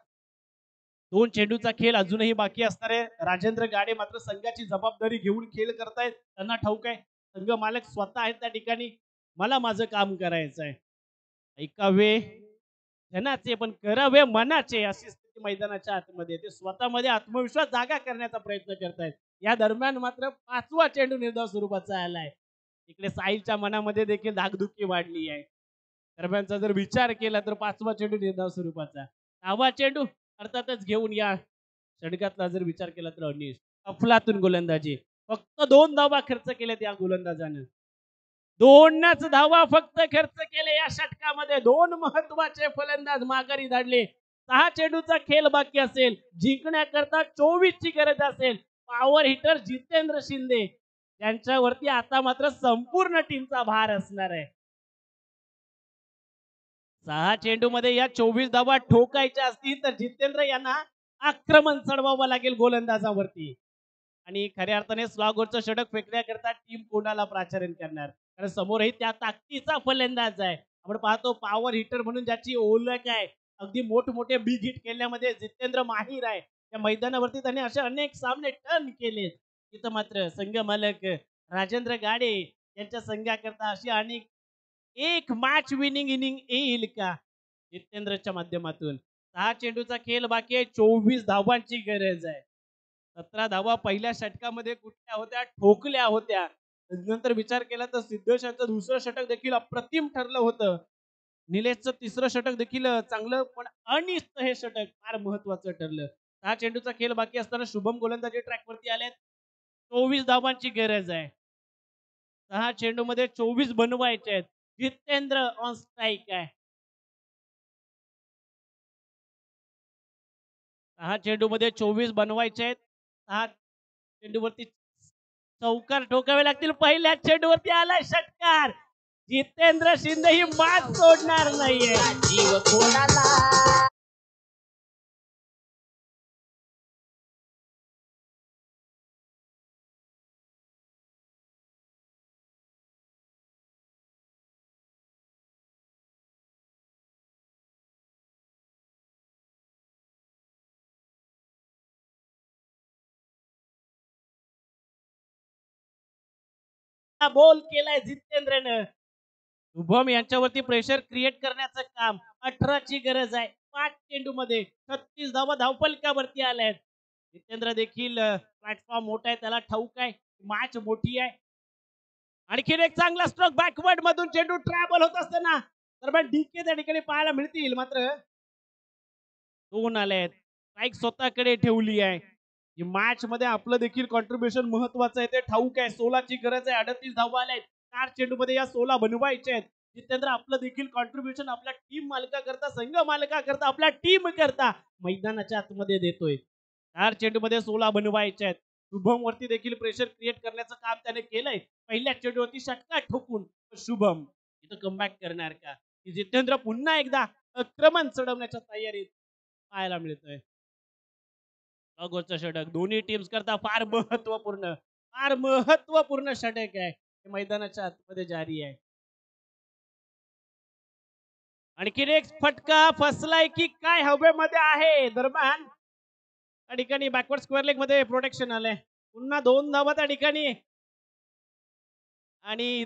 2 चेंडूचा खेळ अजूनही बाकी असणार आहे. राजेंद्र गाडे मात्र संघाची जबाबदारी घेऊन खेळ करतायत. त्यांना ठाऊक आहे संघ मालक स्वतः आहेत त्या ठिकाणी, मला माझं काम करायचं आहे. ऐकावे धनाचे पण करावे मनाचे, अशी स्थिती मैदानाच्या आतमध्ये. ते स्वतःमध्ये आत्मविश्वास जागा करण्याचा प्रयत्न करतायत. या दरम्यान मात्र 5वा चेंडू निर्धाव स्वरूपाचा आलाय. इकडे साहिलच्या मनामध्ये देखील धाकधुकी वाढली आहे. दरम्यानचा जर विचार केला तर 5वा चेंडू निर्धाव स्वरूपाचा, 6वा चेंडू अर्थातच घेऊन या षटकातला जर विचार केला तर अनिश अफलातून गोलंदाजी. फक्त 2 धावा खर्च केल्यात या गोलंदाजानं. 2च धावा फक्त खर्च केले या षटकामध्ये. 2 महत्वाचे फलंदाज माघारी धाडले. 6 चेंडूचा खेळ बाकी असेल, जिंकण्याकरता 24 ची गरज असेल. पॉवर हिटर जितेंद्र शिंदे यांच्यावरती आता मात्र संपूर्ण टीमचा भार असणार आहे. 6 चेंडू मध्ये या 24 धावा ठोकायच्या असतील तर जितेंद्र यांना आक्रमण चढवावं लागेल गोलंदाजावरती, आणि खऱ्या अर्थाने स्लॉगवरचं षटक फेकण्याकरता टीम कोणाला प्राचारण करणार, कारण समोरही त्या ताकदीचा फलंदाज आहे. आपण पाहतो पॉवर हिटर म्हणून ज्याची ओळख आहे, अगदी मोठमोठे बिग हिट खेळण्यामध्ये जितेंद्र माहीर आहे. त्या मैदानावरती त्याने असे अनेक सामने टर्न केलेत. तिथं मात्र संघ मालक राजेंद्र गाडे यांच्या संघाकरता अशी अनेक एक मॅच विनिंग इनिंग येईल का जितेंद्रच्या माध्यमातून? 6 चेंडूचा खेळ बाकी आहे, 24 धावांची गरज आहे. 17 धावा पहिल्या षटकामध्ये कुठल्या होत्या? ठोकल्या होत्या. नंतर विचार केला तर सिद्धेशचं दुसरं षटक देखील अप्रतिम ठरलं होतं. निलेशचं तिसरं षटक देखील चांगलं, पण अनिष्ट हे षटक फार महत्वाचं ठरलं. 6 चेंडूचा खेळ बाकी असताना शुभम गोलंदाजी ट्रॅकवरती आलेत. 24 धावांची गरज आहे. 6 चेंडूमध्ये 24 बनवायचे आहेत. जितेंद्र ऑन स्ट्राईक आहे. 6 चेंडूमध्ये 24 बनवायचे आहेत. 6 चेंडूवरती चौकार ठोकावे लागतील. पहिल्या चेंडूवरती आलाय षटकार. जितेंद्र शिंदे ही मात सोडणार नाहीये. जीव कोणाला बोल केलाय जितेंद्रनं. शुभम यांच्यावरती प्रेशर क्रिएट करण्याचं काम. 18 ची गरज आहे. 5 चेंडूमध्ये 36 धावा धावफलकावरती आल्या आहेत. जितेंद्र देखील प्लॅटफॉर्म मोठा आहे, त्याला ठाऊक आहे मॅच मोठी आहे. आणखीन एक चांगला स्ट्रोक बॅकवर्ड मधून चेंडू ट्रॅव्हल होत असताना दरम्यान डीके त्या ठिकाणी पाहायला मिळतील. मात्र 2 आले आहेत. स्ट्राईक स्वतःकडे ठेवली आहे. मॅच मध्ये आपलं देखील कॉन्ट्रीब्युशन महत्वाचं आहे, ते ठाऊक आहे. 16 ची गरज आहे. 38 धावा आल्या आहेत. 4 चेंडूमध्ये या 16 बनवायचे आहेत. जितेंद्र आपलं देखील कॉन्ट्रीब्युशन आपल्या टीम मालका करता, संघ मालका करता, आपल्या टीम करता मैदानाच्या आतमध्ये देतोय. 4 चेंडूमध्ये 16 बनवायचे आहेत. शुभम वरती देखील प्रेशर क्रिएट करण्याचं काम त्याने केलंय. पहिल्या चेंडूवरती षटकार ठोकून शुभम इथं कमबॅक करणार का? जितेंद्र पुन्हा एकदा आक्रमण चढवण्याच्या तयारीत पाहायला मिळतोय. अगोदरचं षटक दोन्ही टीम्स करता फार महत्वपूर्ण षटक आहे. हे मैदानाच्या आतमध्ये जारी आहे. आणखीन एक फटका फसलाय की काय हवेमध्ये आहे. दरम्यान त्या ठिकाणी बॅकवर्ड स्क्वेअर लेग मध्ये प्रोटेक्शन आलंय. पुन्हा 2 धावा त्या ठिकाणी. आणि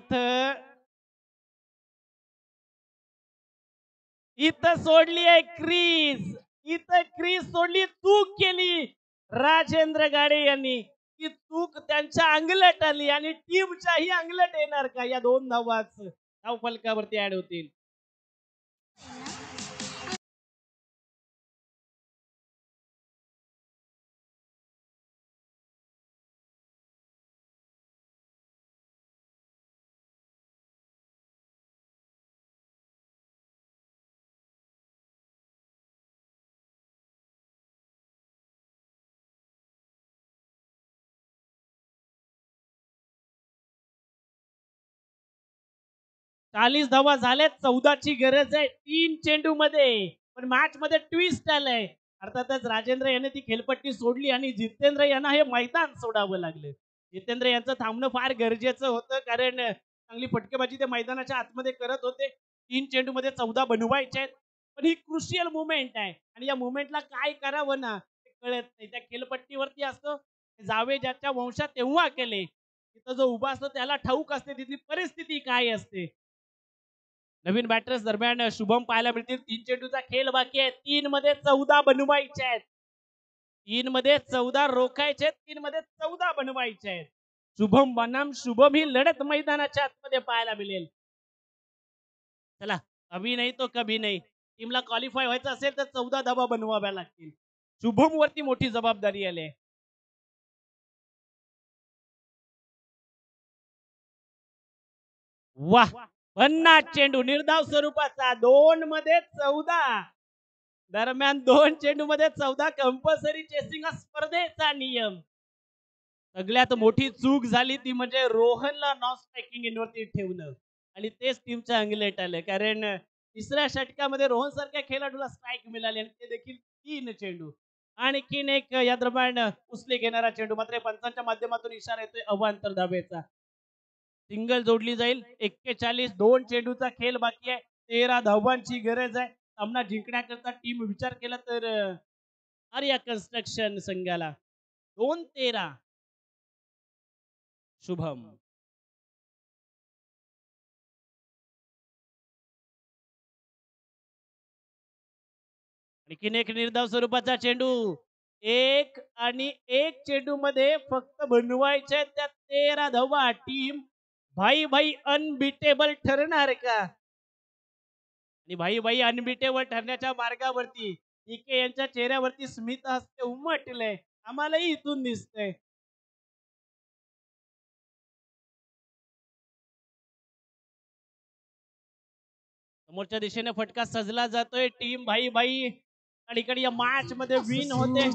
इथं सोडली आहे क्रीज. इथं क्रीज सोडली, चूक केली राजेंद्र गाडे यांनी. ती चूक त्यांच्या अंगलट आली आणि टीमच्याही अंगलट येणार का? या 2 धावाच धावफलकावरती ऍड होतील. चाळीस धावा झाल्यात. 14 ची गरज आहे 3 चेंडू मध्ये. पण मॅच मध्ये ट्विस्ट आलंय. अर्थातच राजेंद्र याने ती खेळपट्टी सोडली आणि जितेंद्र यांना हे मैदान सोडावं लागलं. जितेंद्र यांचं थांबणं फार गरजेचं होतं, कारण चांगली फटकेबाजी ते मैदानाच्या आतमध्ये करत होते. 3 चेंडू मध्ये 14 बनवायचे आहेत. पण ही क्रुशियल मुवमेंट आहे आणि या मुवमेंटला काय करावं ना ते कळत नाही. त्या खेळपट्टीवरती असतो जावे ज्याच्या वंशात तेव्हा केले. तिथं जो उभा असतो त्याला ठाऊक असते तिथली परिस्थिती काय असते. नवीन बॅटर्स दरम्यान शुभम पाहायला मिळतील. 3 चेंडूचा खेळ बाकी आहे. 3 मध्ये 14 बनवायचे आहेत. 3 मध्ये 14 रोखायचे आहेत. 3 मध्ये 14 बनवायचे आहेत. शुभम बनाम शुभम ही लढत मैदानाच्या आतमध्ये पाहायला मिळेल. चला, अभी नाही तो कभी नाही. टीमला क्वालिफाय व्हायचं असेल तर 14 धावा बनवाव्या लागतील. शुभम वरती मोठी जबाबदारी आली आहे. वाह, 50 चेंडू निर्धाव स्वरूपाचा. 2 मध्ये 14 दरम्यान 2 चेंडू मध्ये 14 कंपल्सरी चेसिंग हा स्पर्धेचा नियम. सगळ्यात मोठी चूक झाली ती म्हणजे रोहनला नॉन स्ट्रायकिंग इनवरती ठेवणं आणि तेच टीमच्या अंगलेट आलं. कारण तिसऱ्या षटकामध्ये रोहन सारख्या खेळाडूला स्ट्राईक मिळाली आणि ते देखील 3 चेंडू. आणखीन एक या दरम्यान उचले घेणारा चेंडू. मात्र पंचांच्या माध्यमातून इशारा येतोय अवांतर धावेचा. सिंगल जोडली जाईल. 41 2 चेंडूचा खेळ बाकी आहे. 13 धावांची गरज आहे. सामना जिंकण्याकरता टीम विचार केला तर आर्या कन्स्ट्रक्शन संघाला 2-13 शुभम. आणखीन एक निर्धाव स्वरूपाचा चेंडू. एक आणि एक चेंडू मध्ये फक्त बनवायचे त्या 13 धावा. टीम भाई भाई अनबिटेबल ठरणार का? आणि भाई भाई अनबिटेबल ठरण्याच्या मार्गावरती टीके यांच्या चेहऱ्यावरती स्मित हास्य उमटलंय. आम्हालाही इथून दिसतंय. समोरच्या दिशेने फटका सजला जातोय. टीम भाई भाई अलीकडे या मॅच मध्ये विन होते.